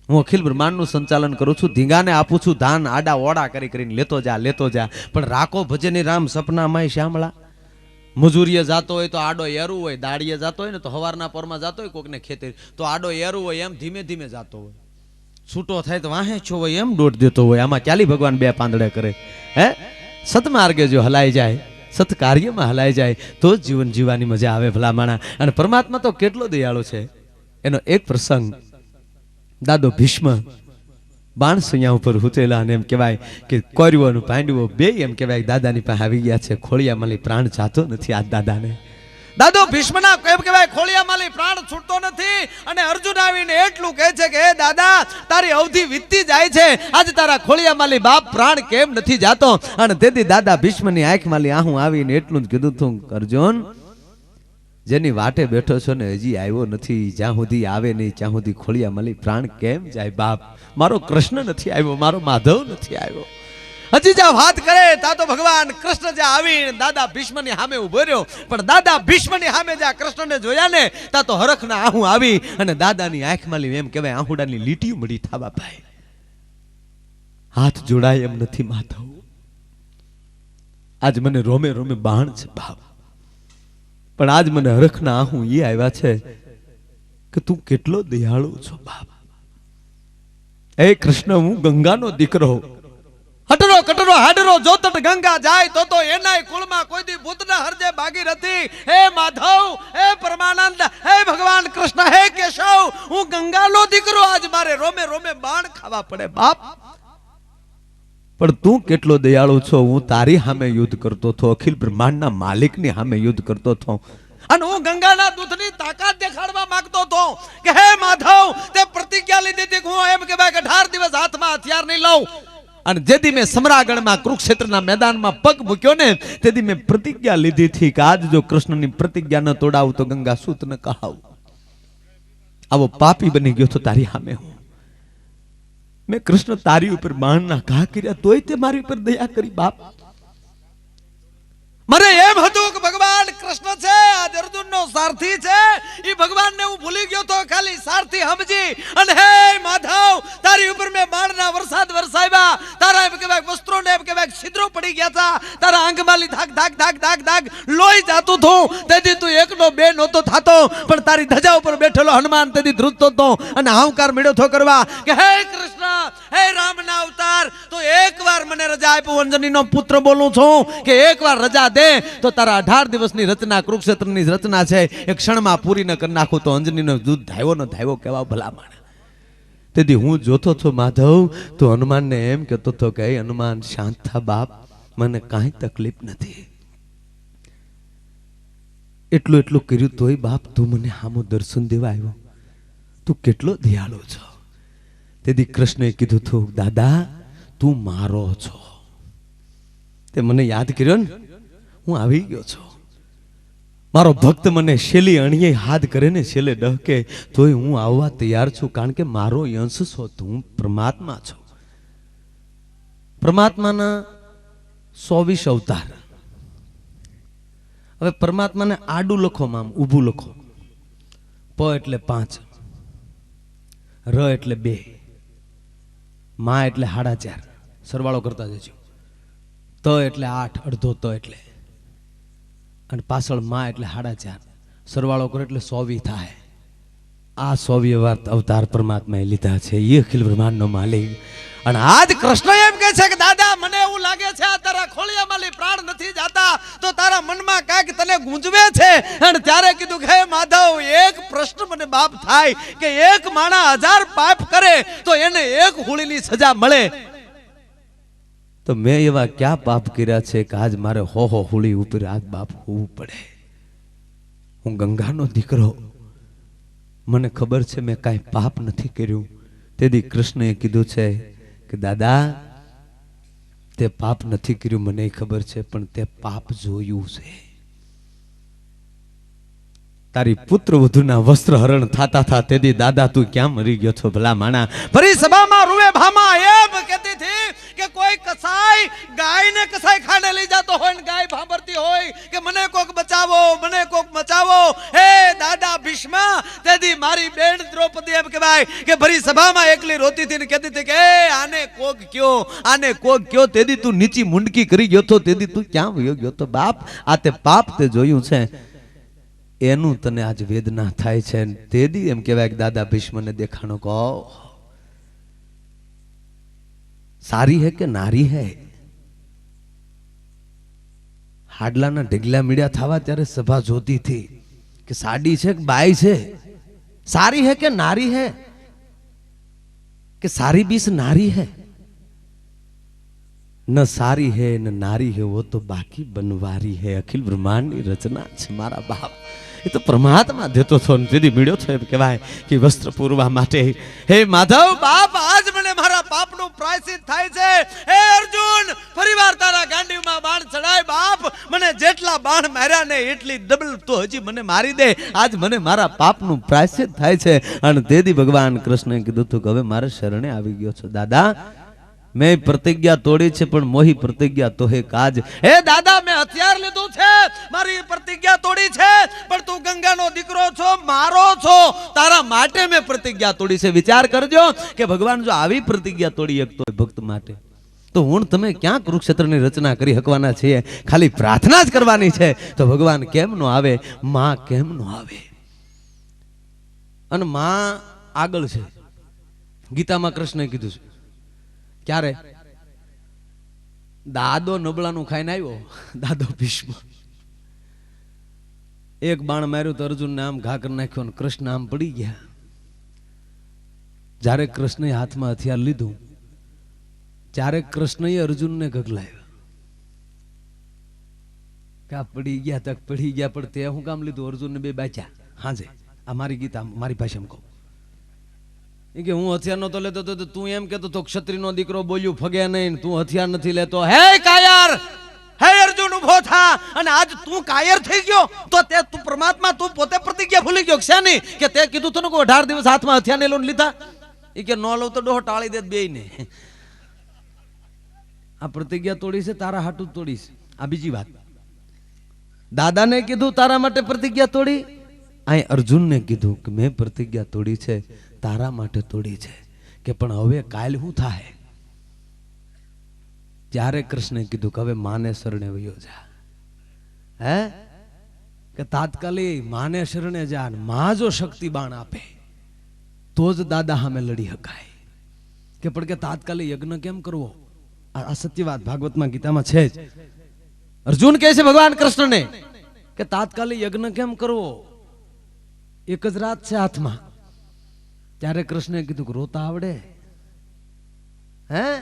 B: હું અખિલ બ્રહ્માંડનું સંચાલન કરું છું, ધીંગાને આપું છું ધાન, આડા ઓડા કરી કરીને લેતો જા લેતો જા. પણ રાખો ભજની રામ સપનામાં શ્યામળા. મજૂરીએ જાતો હોય તો આડો એરું હોય, દાડીએ જાતો હોય ને તો હવારના પોરમાં જાતો હોય કોકને ખેતર તો આડો એરું હોય, એમ ધીમે ધીમે જાતો હોય. છૂટો થાય તો વાહે છો હોય એમ દોટ દેતો હોય. આમાં ક્યાલી ભગવાન બે પાંદડે કરે? હે સતમાર્ગે જો હલાઈ જાય, સત્કાર્યમાં હલાઈ જાય તો જ જીવન જીવવાની મજા આવે ભલામાણા. અને પરમાત્મા તો કેટલો દયાળુ છે. એનો એક પ્રસંગ, દાદો ભીષ્મ બાણ સૈયા ઉપર હુતેલા અને એમ કહેવાય કે કૌરવોનું પાંડવો બે એમ કહેવાય દાદાની પાસે આવી ગયા છે. ખોળિયામાં પ્રાણ જાતો નથી આજ દાદાને. દાદો ભીષ્મના કેમ કહેવાય ખોળિયામાંથી પ્રાણ છૂટતો નથી અને અર્જુન આવીને એટલું કહે છે કે હે દાદા તારી અવધિ વીતતી જાય છે, આજે તારા ખોળિયામાંથી બાપ પ્રાણ કેમ નથી જાતો? અને તેથી દાદા ભીષ્મની આંખમાંથી આહું આવીને એટલું જ કીધું તું, અર્જુન જેની વાટે બેઠો છો ને હજી આવ્યો નથી, જ્યાં સુધી આવે નહીં ત્યાં સુધી ખોળિયામાંથી પ્રાણ કેમ જાય બાપ? મારો કૃષ્ણ નથી આવ્યો, મારો માધવ નથી આવ્યો. હજી જ્યાં વાત કરે તા તો ભગવાન કૃષ્ણ જ્યાં આવીને દાદા ભીષ્મની સામે ઉભો રહ્યો, પણ દાદા ભીષ્મની સામે જ્યાં કૃષ્ણને જોયા ને તા તો હરખના આહું આવી અને દાદાની આંખમાં એમ કહેવાય આહુડાની લીટીઓ મળી થાવા ભાઈ. હાથ જોડાય એમ નથી માધવ, આજ મને રોમે રોમે બાણ છે બાપ, પણ આજ મને હરખના આહું એ આવ્યા છે કે તું કેટલો દયાળુ છો બાપ. એ કૃષ્ણ હું ગંગાનો દીકરો, હટરો કટરો હાડરો જોતટ ગંગા જાય તો એનાય કુળમાં કોઈ દી ભૂતના હરજે ભાગીરથી. હે માધવ, હે પરમાનંદ, હે ભગવાન કૃષ્ણ, હે કેશવ, હું ગંગાનો દીકરો, આજ મારે રોમે રોમે બાણ ખાવા પડે બાપ. પણ તું કેટલો દયાળુ છો, હું તારી સામે યુદ્ધ કરતો હતો, અખિલ બ્રહ્માંડના માલિકની સામે યુદ્ધ કરતો હતો, અને હું ગંગાના દૂધની તાકાત દેખાડવા માંગતો હતો કે હે માધવ તે પ્રતિજ્ઞા લીધી હતી હું એમ કે ભાઈ 18 દિવસ હાથમાં હથિયાર નહીં લઉં. અને જેથી મેં સમરાગણમાં કુરુક્ષેત્રના મેદાનમાં પગ મૂક્યો ને તેથી મેં પ્રતિજ્ઞા લીધી હતી કે આજ જો કૃષ્ણની પ્રતિજ્ઞા ન તોડાવું તો ગંગા સૂત ન કહાવું. આવો પાપી બની ગયો તો તારી સામે હું. મેં કૃષ્ણ તારી ઉપર બાણના ઘા કર્યા તોય તે મારી ઉપર દયા કરી બાપ. મને એમ હતું કે ભગવાન કૃષ્ણ છે આજ અર્જુનનો સારથી છે, એ ભગવાનને હું ભૂલી ગયો તો ખાલી સારથી સમજી. અને હે માધવ તારી ઉપર મેં બાણના વરસાદ વરસાવ્યા, તારા એમ કહેવાય વસ્ત્રોને એમ કહેવાય છિદ્રો પડી ગયા હતા, તારા આંગમાલી ધાક ધાક ધાક ધાક ધાક લોહી જાતું હતું, તેથી તું એકનો બે નહોતો થાતો, પણ તારી ધજા ઉપર બેઠેલો હનુમાન તેથી ધ્રુજતો હતો અને હાંકાર મેળ્યો થો કરવા કે હે કૃષ્ણ, હે રામના અવતાર, તું એકવાર મને રજા આપ્યો, અંજનીનો પુત્ર બોલું છું કે એકવાર રજા દે તો તારા 18 દિવસની રચના કુરુક્ષેત્રની રચના છે એક ક્ષણમાં પૂરી ન કરી નાખું તો અંજનીનો દૂધ ધાવ્યો ન ધાવ્યો કેવા ભલામણ. તેથી હું જોતો હતો માધવ તો હનુમાનને એમ કહેતો હતો કે હનુમાન શાંત થા બાપ, મને કાંઈ તકલીફ નથી. એટલું એટલું કર્યું તોય બાપ તું મને સામો દર્શન દેવા આવ્યો, તું કેટલો દયાળુ છો. તેથી કૃષ્ણએ કીધું હતું દાદા તું મારો છો. તે મને યાદ કર્યો ને, હું આવી ગયો છું. મારો ભક્ત મને શેલી અણીએ હાથ કરે ને શેલે ડહકે તોય હું આવવા તૈયાર છું, કારણ કે મારો અંશ છો, તું પરમાત્મા છો. પરમાત્માના 24 અવતાર. હવે પરમાત્માને આડું લખો મામ, ઊભું લખો. પ એટલે 5, ર એટલે 2, મા એટલે 4.5, સરવાળો કરતા જજો. ત એટલે 8, અડધો ત એટલે, અને પાછળ મા એટલે 4.5, સરવાળો કરો એટલે 24 થાય. આ 24 અવતાર પરમાત્માએ લીધા છે, એ અખિલ બ્રહ્માંડનો માલિક. અને આજ કૃષ્ણ એમ કહે છે કે દાદા મને એવું લાગે છે આ તારા ખોળિયામાંથી પ્રાણ નથી જાતા તો તારા મનમાં કાંઈક તને ગુંજવે છે. અને ત્યારે કીધું કે હે માધવ એક પ્રશ્ન મને બાપ થાય કે એક માણા 1000 પાપ કરે તો એને એક હોળીની સજા મળે, તો મેં એવા ક્યાં પાપ કર્યા છે કે આજ મારે હો હોળી ઉપર આજ બાપ હોવું પડે. હું ગંગાનો દીકરો, મને ખબર છે મેં કાંઈ પાપ નથી કર્યું. તેથી કૃષ્ણએ કીધું છે કે દાદા તે પાપ નથી કર્યું મને ખબર છે, પણ તે પાપ જોયું છે. તારી પુત્ર વધુના વસ્ત્ર હરણ થાતા થા તેથી દાદા તું ક્યાં મરી ગયો છો ભલા માણા. ફરી સભામાં રૂવે ભામા એમ કહેતી હતી કે કોઈ કસાઈ ગાયને કસાઈ ખાને લઈ જતો હોય ને ગાય ભાંભરતી હોય કે મને કોક બચાવો, મને કોક બચાવો. હે દાદા ભીષ્મ, તેથી મારી બેન દ્રૌપદી એમ કહેવાય કે ફરી સભામાં એકલી રોતી હતી ને કહેતી હતી કે આને કોક કયો, આને કોક કયો. તેથી તું નીચી મુંડકી કરી ગયો તો, તેથી તું ક્યાં વયો ગયો તો બાપ? આ તે પાપ તે જોયું છે એનું તને આજ વેદના થાય છે. તેથી એમ કહેવાય કે દાદા ભીષ્મને દેખાણો કહો સારી હે કે નારી હે. હાડલાના ઢગલા મીડિયા થવા ત્યારે સભા જોતી હતી કે સાડી છે કે બાઈ છે, સારી હે કે નારી હે, કે સારી બીસ નારી હે. न सारी है न नारी है वो तो बाकी बनवारी है अखिल ब्रह्मांड ની રચના છે મારા બાપ એ તો પરમાત્મા દેતો છો ને દીદી મળ્યો છો એમ કહેવાય કે વસ્ત્ર પૂરવા માટે હે માધવ બાપ આજ મને મારા પાપનું પ્રાયશ્ચિત થાય છે હે અર્જુન ફરીવાર તારા ગાંડીમાં બાણ ચડાય બાપ મને જેટલા બાણ માર્યા ને એટલી ડબલ તો હજી મને મારી દે આજ મને મારા પાપનું પ્રાયશ્ચિત થાય છે અને તેથી ભગવાન કૃષ્ણએ કીધું હતું કે હવે મારા શરણે આવી ગયો છો દાદા मैं प्रतिज्ञा तोड़ी छे पण मोही प्रतिज्ञा तो है काज हे दादा मैं हथियार लीधुं छे मारी प्रतिज्ञा तोड़ी छे पण तू गंगानो दीकरो छो मारो छो तारा माटे मैं प्रतिज्ञा तोड़ी छे विचार करजो के भगवान जो आवी प्रतिज्ञा तोड़ी शकतो भक्त माटे तो हुण तमे क्या कुरुक्षेत्रनी रचना करी हकवाना छे खाली प्रार्थना ज करवानी छे तो भगवान केम नो आवे मां केम नो आवे अने मां आगळ छे गीतामां कृष्णे कीधुं छे क्यारे दादो नबळानु खाईने आव्यो दादो भीष्म एक बाण मार्यो तो अर्जुन ने आम घा कर नाख्यो ने कृष्ण आम पड़ी गया जारे कृष्णे हाथ में हथियार लीधुं त्यारे कृष्णए अर्जुन ने गगलाव्यो क्या पड़ी गया तक पड़ी गया पण ते हुं काम लीधुं अर्जुन ने बे बाच्या हाजे आ मारी गीता मारी भाषामां कहूं कि हूँ हथियार नतो लेतो तो तू एम कहतो तो क्षत्रिय नो दीकरो बोल्यो फगे नहीं तू हथियार नहीं लेतो हे कायर हे अर्जुन उभो था अने आज तू कायर थई गयो तो ते तू परमात्मा तू पोते प्रतिज्ञा भूली गयो क्षानी के ते कीधुं तो को 18 दिवस हाथ में हथियार ने लोन लीधा ई के नो लो तो डोह टाળી देत बेयने आ प्रतिज्ञा तोड़ी से तारा हाटू तोड़ी से आ बीजी बात दादा ने कीधुं तारा माटे प्रतिज्ञा तोड़ी आ अर्जुन ने कीधुं कि मैं प्रतिज्ञा तोड़ी छे तारा माटे तोड़ी छे के पण हवे काल हुं थाय त्यारे कृष्णे कीधुं के हवे माने शरणे वयो जा हे के तात्कालिक माने शरणे जा मां जो शक्ति बाण आपे तो ज दादा सामे लड़ी हकाय के पण के तात्कालिक यज्ञ केम करवो आ सत्य बात भागवत में गीता में छे ज अर्जुन कहे छे भगवान कृष्ण ने के तात्कालिक यज्ञ केम करवो एक ज रात छे हाथ में त्यारे कृष्णे कीधुं के रोता आवड़े हैं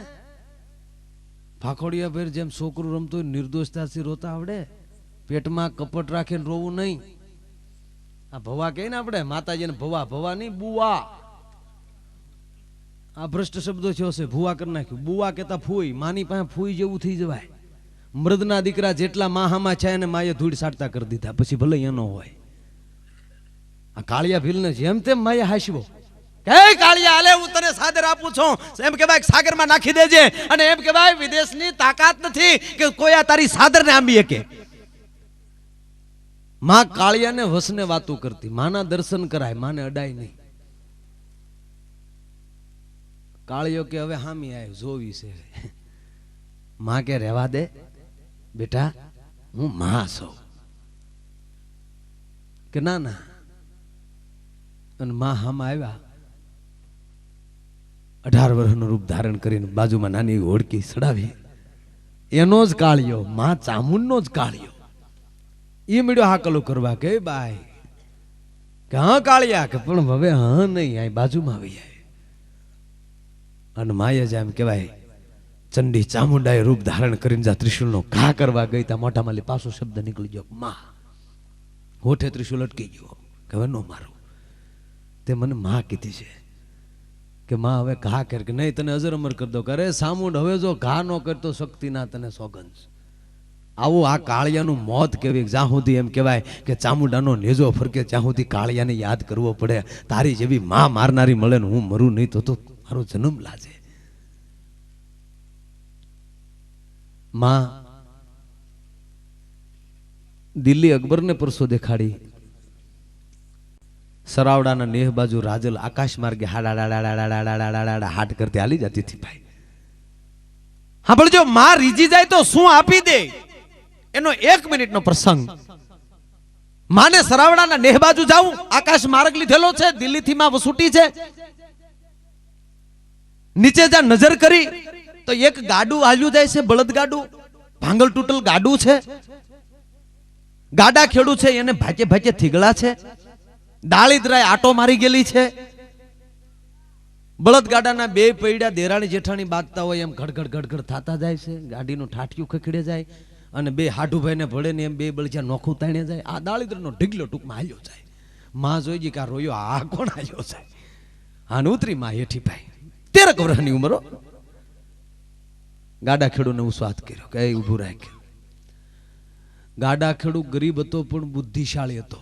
B: फाखोड़िया फेर जेम छोकरू रमतो निर्दोषताथी रोता आवड़े पेट में कपट राखीने रोवुं नहीं आ भवा कहे ने आपणे माताजीने भवा भवा नहीं बुआ आ भ्रष्ट शब्दो छे छे भुवा कर नाख्युं बुआ कहता फूई मानी पासे फूई जेवुं थई जवाय मृदना दीकरा जेटला मां हामा छे ने माए धूळ साटता कर दीधा पछी भले एनो होय आ काळिया भीलने जेम तेम माए हास्यो કે કાળિયા હાલે હું તને સાદર આપું છું એમ કહેવાય સાગરમાં નાખી દેજે અને એમ કહેવાય વિદેશની તાકાત નથી કે કોઈ આ તારી સાદરને આંબી શકે માં કાળિયાને વસને વાતો કરતી માના દર્શન કરાય માને અડાય નહીં કાળિયો કે હવે હામી આય જોવી છે માં કે રહેવા દે બેટા હું માં છું કે ના ના અને માં હામ આવ્યા 18 વર્ષનું રૂપ ધારણ કરીને બાજુમાં નાની ઓળકી સડાવી એનો જ કાળિયો માં ચામુંડનો જ કાળિયો એ મળ્યો હાકલો કરવા કે બાય કે હા કાળિયા કે પણ હવે હા નહીં આ બાજુમાં આવી જાય અને માએ જ એમ કહેવાય ચંડી ચામુંડાએ રૂપ ધારણ કરીને જા ત્રિશુલનો ઘા કરવા ગઈ તા મોઢામાંથી પાછો શબ્દ નીકળી ગયો માં હોઠે ત્રિશુલ અટકી ગયો કે હવે નો મારો તે મને માં કીધી છે કે માં હવે ઘા કર કે નહીં તને અજર અમર કરી દો કરે સામુંડ હવે જો ઘા નો કરતો શક્તિ ના તને સોગંદ આવો આ કાળિયાનું મોત કેવી જ્યાં સુધી એમ કહેવાય કે ચામુંડાનો નેજો ફરકે ત્યાં સુધી કાળિયાને યાદ કરવો પડે તારી જેવી માં મારનારી મળે ને હું મરું નહીં તો મારો જન્મ લાજે માં દિલ્હી અકબરને પરસો દેખાડી सरावड़ा नेह बाजू राजल आकाश मार्गे हाट करते हाली जाती थी भाई हाँ बोल जो मां रीजी जाए तो शू आपी दे एनो 1 मिनिट नो प्रसंग माने सरावड़ा नेह बाजू जाऊं आकाश मार्ग लीधेलो छे दिल्ली थी मां वसूटी छे नीचे जा नजर करी तो एक गाडू हाल्यू जाए छे बळद गाडू भांगल टूटल गाडू छे गाडा खेडू छे एने भाचे भाचे थीगळा छे दाळीद्राय आटो मारी गेली छे બળદગાડાના બે પૈડા દેરાણી જેઠાણી બાંધતા હોય એમ ઘડઘડ ઘડઘડ થતા જાય છે, ગાડીનું ઠાઠિયું ખખડે જાય અને બે હાડુભાઈને ભળે ને એમ બે બળજ્યા નોખું તાણે જાય. આ દાળીદ્રનો ઢીગલો ટૂંકમાં હાલ્યો જાય. માં જોઈ ગઈ કે આ રોયો આ કોણ હાલ્યો જાય. આને ઉતરી માં હેઠી ભાઈ 13 વર્ષની ઉંમરો. ગાડા ખેડૂને હું સ્વાદ કર્યો કે ઊભું રાખ્યું. ગાડા ખેડૂ ગરીબ હતો પણ બુદ્ધિશાળી હતો.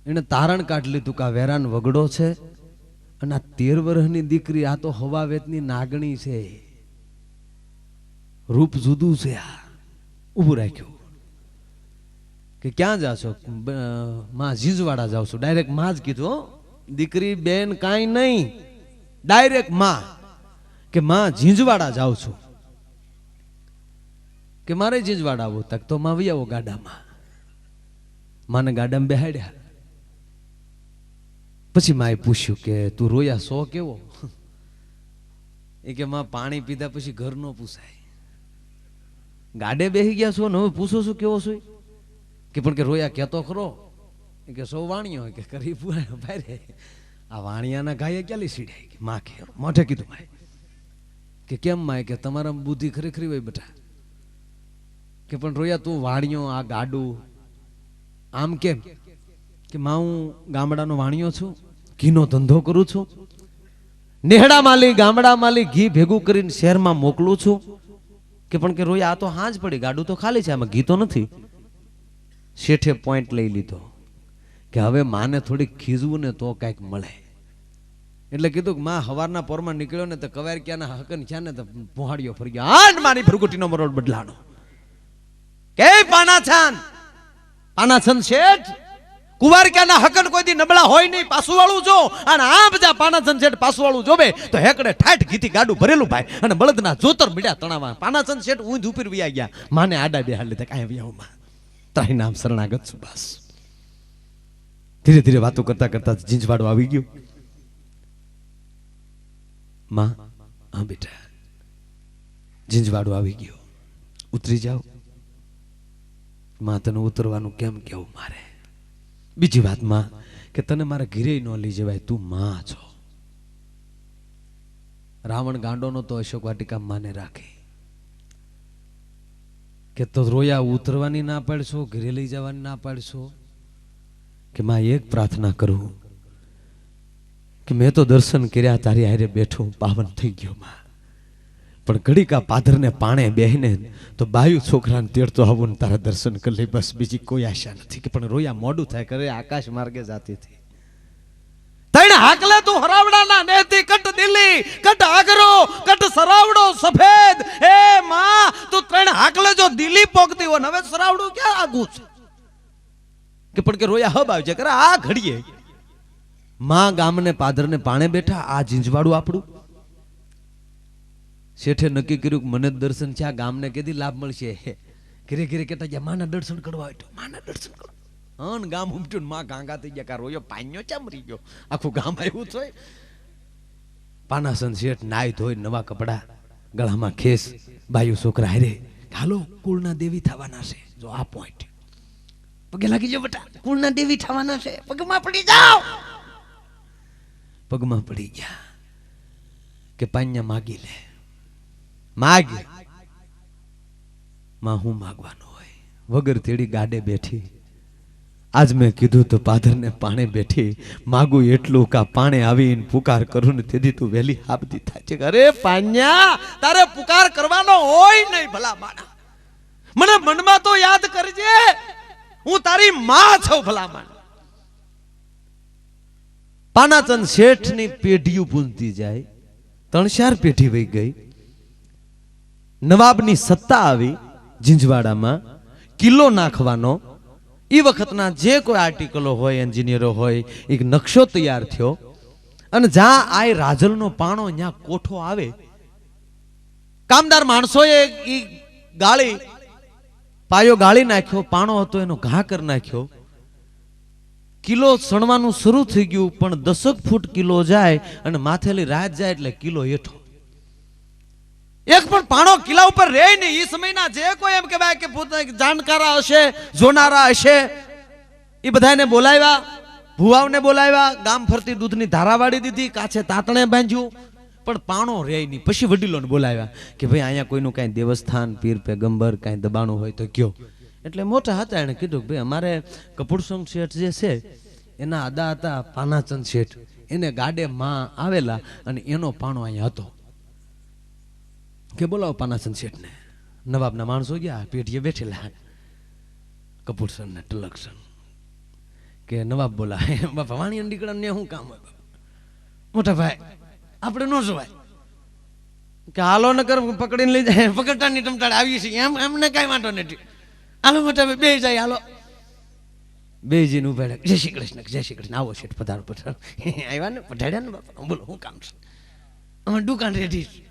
B: એને તારણ કાઢી લીધું કે આ વેરાન વગડો છે અને આ 13 વર્ષની દીકરી, આ તો હવા વેતની નાગણી છે, રૂપ જુદું છે. આ ઊભું રાખ્યું કે ક્યાં જાશો? માં જીંજવાડા જાવ છું. ડાયરેક્ટ માં જ કીધું, દીકરી બેન કાંઈ નહીં, ડાયરેક્ટ માં કે માં જીંજવાડા જાઉં છું. કે મારે જીંજવાડા આવું તક તો માં વી આવો ગાડામાં. માને ગાડામાં બેહાડ્યા. પછી માએ પૂછ્યું કે તું રોયા સો કેવો? એ કે માં પાણી પીધા પછી ઘર નો પૂછાય. ગાડે બેસી ગયા છો ને હવે પૂછો છો કેવો છો? કે પણ કે રોયા કેતો ખરો? એ કે સૌ વાણિયો કે કરી ભાઈ આ વાણિયાના ગાયે ક્યાંલી સીડાય? કે માં કે મોઢે કીધું માય કે કેમ માય કે તમારા બુદ્ધિ ખરેખરી હોય બેટા. કે પણ રોયા તું વાણિયો આ ગાડું આમ કેમ? કે માં હું ગામડાનો વાણિયો છું, ઘીનો ધંધો કરું છું, નેહડા માલી ગામડા માલી ઘી ભેગું કરીને શહેરમાં મોકલું છું. કે પણ કે રોયા આ તો હાંજ પડી, ગાડું તો ખાલી છે, આમાં ઘી તો નથી. શેઠે પોઈન્ટ લઈ લીધો કે હવે માને થોડીક ખીજવું ને તો કાંઈક મળે. એટલે કીધું કે માં હવારના પોરમાં નીકળ્યો ને તો કવાર ક્યાંના હકન છે ને તો પહોંચાડ્યો ફરી ગયો. આંડ મારી ફરગુટીનો મરોડ બદલાનો. કે પાનાછન શેઠ કુવાર ક્યાંના હકન કોઈ દી નબળા હોય નહીં, પાછું વાળું જો. અને આ બધા પાનાછન શેઠ પાછું વાળું જોવે તો હેકડે ઠાઠ ઘીથી ગાડું ભરેલું ભાઈ અને બળદના જોતર મળ્યા તણાવા. પાનાછન શેઠ ઊંધ ઉપર વ્યા ગયા. માને આડા બેહાડ લીધા. કાંઈ વ્યાવ માં તારી નામ શરણાગત છું. બસ ધીરે ધીરે વાતો કરતા કરતા જીંજવાડું આવી ગયું. માં હા બેટા જીંજવાડું આવી ગયો, ઉતરી જાઓ. માં તને ઉતરવાનું કેમ કેવું મારે? બીજી વાત માં કે તને મારે ઘીરે ન લઈ જવાય, તું માં છો. રાવણ ગાંડોનો તો અશોક વાટિકા માને રાખી. કે તો રોયા ઉતરવાની ના પાડશો, ઘરે લઈ જવાની ના પાડશો? કે માં એક પ્રાર્થના કરું કે મેં તો દર્શન કર્યા, તારી હારે બેઠો પાવન થઈ ગયો માં, પણ ઘડીકા પાધરને પાણે બેહીને તો બાયુ છોકરાને તેડતો આવું ને તારા દર્શન કરી લઈ, બસ બીજી કોઈ આશા નથી. કે પણ રોયા મોડું થાય કરે આકાશ માર્ગે જાતી હતી. તૈણ હાકલે તું હરાવડાના નેતી કટ દિલ્હી કટ આગરો કટ સરાવડો સફેદ. એ માં તું ત્રણ હાકલે જો દિલ્હી પોગતી હોય, હવે સરાવડું ક્યાં આગું છે? કે પણ કે રોયા હબ આવી જાય કરે આ ઘડીએ. માં ગામને પાદરને પાણે બેઠા, આ જીંજવાડું આપણું. શેઠે નક્કી કર્યું કે મને દર્શન છે, આ ગામને કેદી લાભ મળશે. ઘરે ઘરે કહેતા ગયા માના દર્શન કરવા આવ્યો, માના દર્શન કરવા. હન ગામ ઉમટ્યું ને માં ગાંગા થઈ ગયા. રોયો પાન્યો ચામરી ગયો. આખું ગામ આવ્યું છે. પાનાસન શેઠ નાય ધોઈ નવા કપડા, ગળામાં ખેસ, બાયુ છોકરા હારે હાલો કુળના દેવી થવાના છે. જો આ પોઈન્ટ પગે લાગી જાઓ બેટા, કુળના દેવી થવાના છે, પગમાં પડી જાઓ. પગમાં પડી ગયા કે પાન્યા માગી લે. માગ માં હું માગવાનું હોય વગર તેડી ગાડે બેઠી. આજ મેં કીધું તો પાધરને પાણે બેઠી, માગું એટલું કા પાણે આવીને પુકાર કરું ને તેથી તું વેલી હાબદી થાય છે. અરે પાન્યા તારે પુકાર કરવાનો હોય નહીં ભલા માણા, મને મનમાં તો યાદ કરજે, હું તારી માં છું ભલા માણા. પાનાચંદ શેઠ ની પેઢીઓ પૂંજતી જાય. 3-4 પેઢી વહી ગઈ. નવાબની સત્તા આવી જીંજવાડામાં. કિલ્લો નાખવાનો એ વખતના જે કોઈ આર્ટિકલો હોય, એન્જિનિયરો હોય, એક નકશો તૈયાર થયો. અને જ્યાં આ રાજલનો પાણો ત્યાં કોઠો આવે, કામદાર માણસોએ ઈ ગાળી પાયો ગાળી નાખ્યો, પાણો હતો એનો ઘા કરી નાખ્યો. કિલ્લો સણવાનું શરૂ થઈ ગયું, પણ 10 ફૂટ કિલ્લો જાય અને માથેલી રાત જાય એટલે કિલ્લો હેઠો. એક પણ પાણો કિલ્લા ઉપર રહે નહીં. એ સમયના જે કોઈ એમ કહેવાય કે જાણકારા હશે, જોનારા હશે, એ બધાને બોલાવ્યા. ભુવાવને બોલાવ્યા, ગામ ફરતી દૂધની ધારા વાળી દીધી, કાછે તાતણે બાંધ્યું, પણ પાણો રે નહીં. પછી વડીલોને બોલાવ્યા કે ભાઈ અહીંયા કોઈનું કાંઈ દેવસ્થાન, પીર પેગંબર કાંઈ દબાણું હોય તો કયો. એટલે મોટા હતા, એણે કીધું કે ભાઈ અમારે કપૂરસંગ શેઠ જે છે એના આદા હતા પાનાચંદ શેઠ, એને ગાડે માં આવેલા અને એનો પાણો અહીંયા હતો. કે બોલાવો પાનાચંદ શેઠને. નવાબના માણસો ગયા, પેઢીએ બેઠેલા કપૂરસંગ ને ટલકસંગ. કે નવાબ બોલા, બાપા વાણી નીકળાને શું કામ હોય? મોટા ભાઈ આપણે ન જોવાય કે હાલો નકર પકડીને લઈ જાય, પકડતાની ટમટાડે આવી છે એમ, એમને કાંઈ વાંધો નથી. હાલો મોટા ભાઈ બે જાય, હાલો બે જઈને ઉભા જય શ્રી કૃષ્ણ, જય શ્રી કૃષ્ણ, આવો શેઠ પધારો પધારો. આવ્યા ને પધાર્યા ને બાપા, બોલો શું કામ છે? અમારે દુકાન રેડી છે,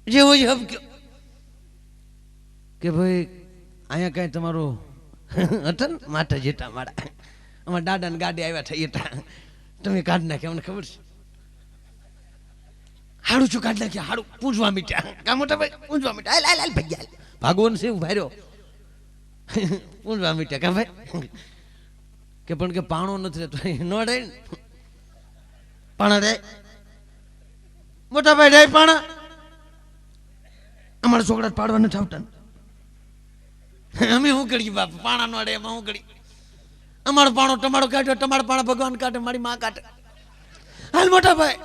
B: જે હોય હબ કયો. કે ભાઈ અહીંયા કાંઈ તમારો હતા ને માથા જેટા મારા, અમારા દાદાને ગાડી આવ્યા થઈ હતા, તમે કાઢ નાખ્યા, અમને ખબર છે. હાડું છું કાઢ નાખ્યા, હાડું પૂંજવા મીઠા. કા મોટા ભાઈ પૂંજવા મીઠા, હાલ હાલ હાલ ભાગ્યા, ભાગવન છે ભાર્યો પૂંજવા મીઠા. કા ભાઈ કે પણ કે પાણો નથી રહેતો, નો ડે પાણા રે મોટા ભાઈ રે પાણા. અમારા છોકરા પાડવા નથી આવતા, અમે શું કરીએ બાપ? પાણા નો ડે એમાં શું કરી? અમારો પાણો તમારો કાઢ્યો, તમારો પાણા ભગવાન કાઢે, મારી માં કાઢે. હાલ મોટા ભાઈ.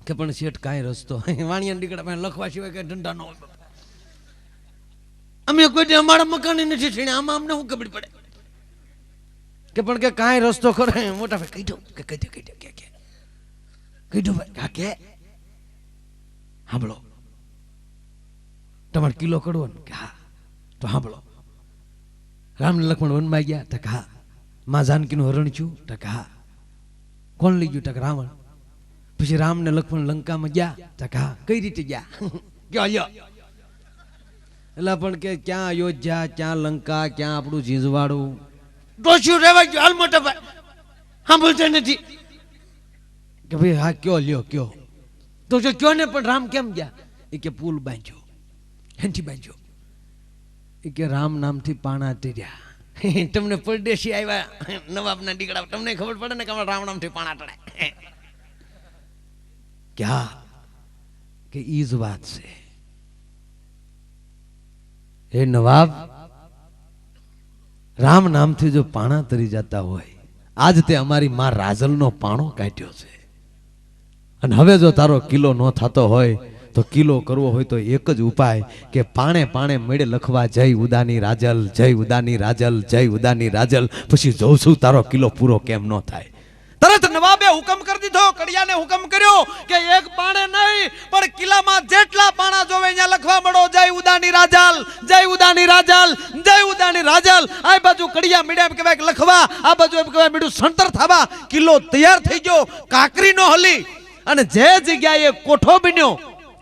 B: કે પણ શેઠ કાંઈ રસ્તો વાણિયા દીકરા પાસે લખવા સિવાય કઈ ધંધા ન હોય. અમે કોઈ અમારા મકાન નથી છીણે, આમાં અમને શું ખબર પડે? કે પણ કે કાંઈ રસ્તો ખરો? મોટા ભાઈ કહી દો કે કહી દો, કહી દો કે કહી દો ભાઈ. હા કે સાંભળો, તમારે કિલો કડવો ને? કે હા. તો સાંભળો, રામ ને લક્ષ્મણ વનમાં ગયા? તો હા. માં જાનકીનું હરણ થયું? તો હા. કોણ લઈ ગયું? તો રાવણ. પછી રામ ને લક્ષ્મણ લંકામાં ગયા? તો હા. કઈ રીતે ગયા? કયો લ્યો. એટલે પણ કે ક્યાં અયોધ્યા, ક્યાં લંકા, ક્યાં આપણું જીંજવાડું? ડોસ્યું રહેવા ગયો. હાલ મોટા ભાઈ સાંભળતા નથી. કે ભાઈ હા કયો લ્યો કયો. તો જો કયો ને, પણ રામ કેમ ગયા? એ કે પુલ બાંધ્યો. એનથી બાંધ્યો. એ કે રામ નામથી પાણા તીર્યા. તમને પરદેશી આવ્યા નવાબના દીકરા, તમને ખબર પડે ને કે રામ નામથી પાણા ટળાય. ક્યાં કે ઈ જ વાત છે. એ નવાબ રામ નામથી જો પાણા તરી જતા હોય, આજ તે અમારી માં રાજલનો પાણો કાઢ્યો છે. અને હવે જો તારો કિલો ન થતો હોય તો કિલો કરવો હોય તો એક જ ઉપાય કે પાણે પાણે મેળે લખવા જય ઉદાની રાજલ, જય ઉદાની રાજલ, જય ઉદાની રાજલ. પછી જોઉં છું તારો કિલો પૂરો કેમ ન થાય. તરત નવાબે હુકમ કરી દીધો, કડિયાને હુકમ કર્યો કે એક પાણે નહીં પણ કિલ્લામાં જેટલા પાણા જોવે અહીંયા લખવા મળો જય ઉદાની રાજલ, જય ઉદાની રાજલ, જય ઉદાની રાજલ. આ બાજુ કડિયા મીડિયા એમ કહેવાય લખવા, આ બાજુ એમ કહેવાય મીડું સંતર થવા. કિલ્લો તૈયાર થઈ ગયો, કાકરી નો હલી. અને જે જગ્યાએ કોઠો બન્યો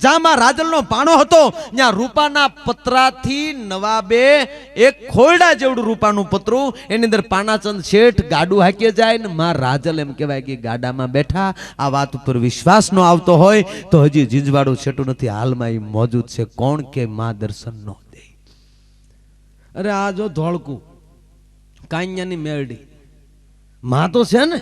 B: જામાં રાજલનો પાણો હતો, ત્યાં રૂપાના પતરાથી નવાબે એક ખોરડા જેવડું રૂપાનું પતરું, એની અંદર પાનાચંદ શેઠ ગાડું હાંકીએ જાય ને માં રાજલ એમ કહેવાય કે ગાડામાં બેઠા. આ વાત ઉપર વિશ્વાસ ન આવતો હોય તો હજી જીંજવાડું છેટું નથી, હાલમાં એ મોજૂદ છે. કોણ કે માં દર્શન ન દે. અરે આ જો ધોળકું કાન્યાની મેરડી માં તો છે ને,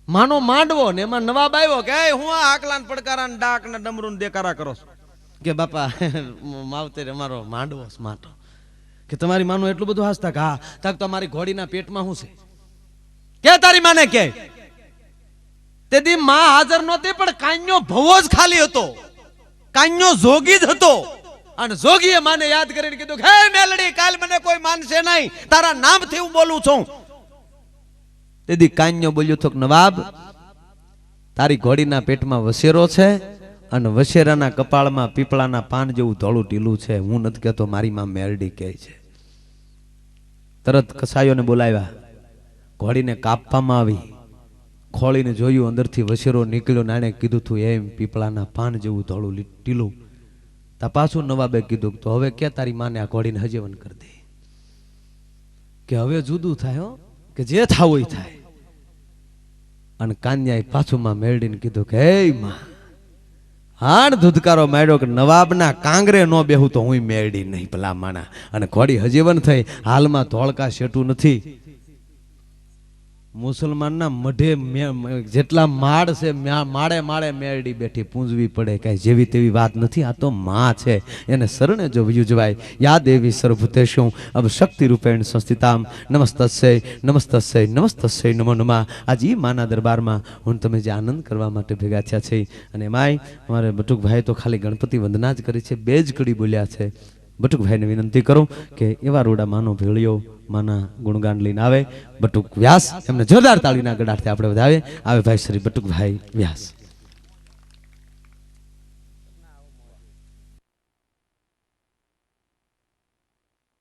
B: માનો માંડવો ને એમાં નવાબ આવ્યો કે હું આ આકલાન પડકારા ડાક ને ડમરૂ ને દેકારા કરો છો. કે બાપા માવતર અમારો માંડવો માટો. કે તમારી માનું એટલું બધું હાસતા? કે હા. તાક તો અમારી ઘોડીના પેટમાં શું છે? કે તારી માને કે તેથી માં હાજર નહોતી, પણ કાન્યો ભવો જ ખાલી હતો, કાન્યો જોગી જ હતો. અને જોગીએ માને યાદ કરીને કીધું હે મેલડી, કાલ મને કોઈ માનશે નહીં, તારા નામથી હું બોલું છું. તેથી કાન્યો બોલ્યો તો નવાબ, તારી ઘોડીના પેટમાં વસેરો છે અને વસેરાના કપાળમાં પીપળાના પાન જેવું ધોળું ટીલું છે. હું નથી કહેતો, મારી માં મેરડી કહે છે. તરત કસાયોને બોલાવ્યા, ઘોડીને કાપવામાં આવી, ખોળીને જોયું, અંદરથી વસેરો નીકળ્યો. નાણે કીધું તું એમ પીપળાના પાન જેવું ધોળું ટીલું. તા પાછું નવાબે કીધું તો હવે કે તારી માને આ ઘોડીને હજીવન કરી દે. કે હવે જુદું થાય હો, કે જે થાવું એ થાય. અને કાન્યાએ પાછું માં મેળડીને કીધું કે હે માં, હાડ ધુધકારો માર્યો કે નવાબના કાંગરે નો બેહું તો હું મેળડી નહીં ભલા માણા. અને ઘોડી હજીવન થઈ હાલમાં ધોળકા શેઠું નથી. મુસલમાનના મઢે જેટલા માળ છે માળે માળે મેરડી બેઠી પૂંજવી પડે, કાંઈ જેવી તેવી વાત નથી. આ તો માં છે, એને શરણે જો યુજવાય. યા દેવી સર્વભૂતેષુ અબ શક્તિ રૂપેણ સંસ્થિતામ નમસ્તસ્ય નમસ્તસ્ય નમસ્તસ્ય નમો નમઃ. આજ ઈ માના દરબારમાં હું તમે જે આનંદ કરવા માટે ભેગા થયા છે. અને એમાંય અમારે બટુકભાઈ તો ખાલી ગણપતિ વંદના જ કરી છે, 2 જ કડી બોલ્યા છે. બટુકભાઈને વિનંતી કરું કે એવા રોડા માનો ભેળિયો માના ગુણગાન લઈને આવે. બટુક વ્યાસ એમને જોરદાર તાળીના ગડારથી આપણે વધાવીએ. આવે ભાઈ શ્રી બટુકભાઈ વ્યાસ.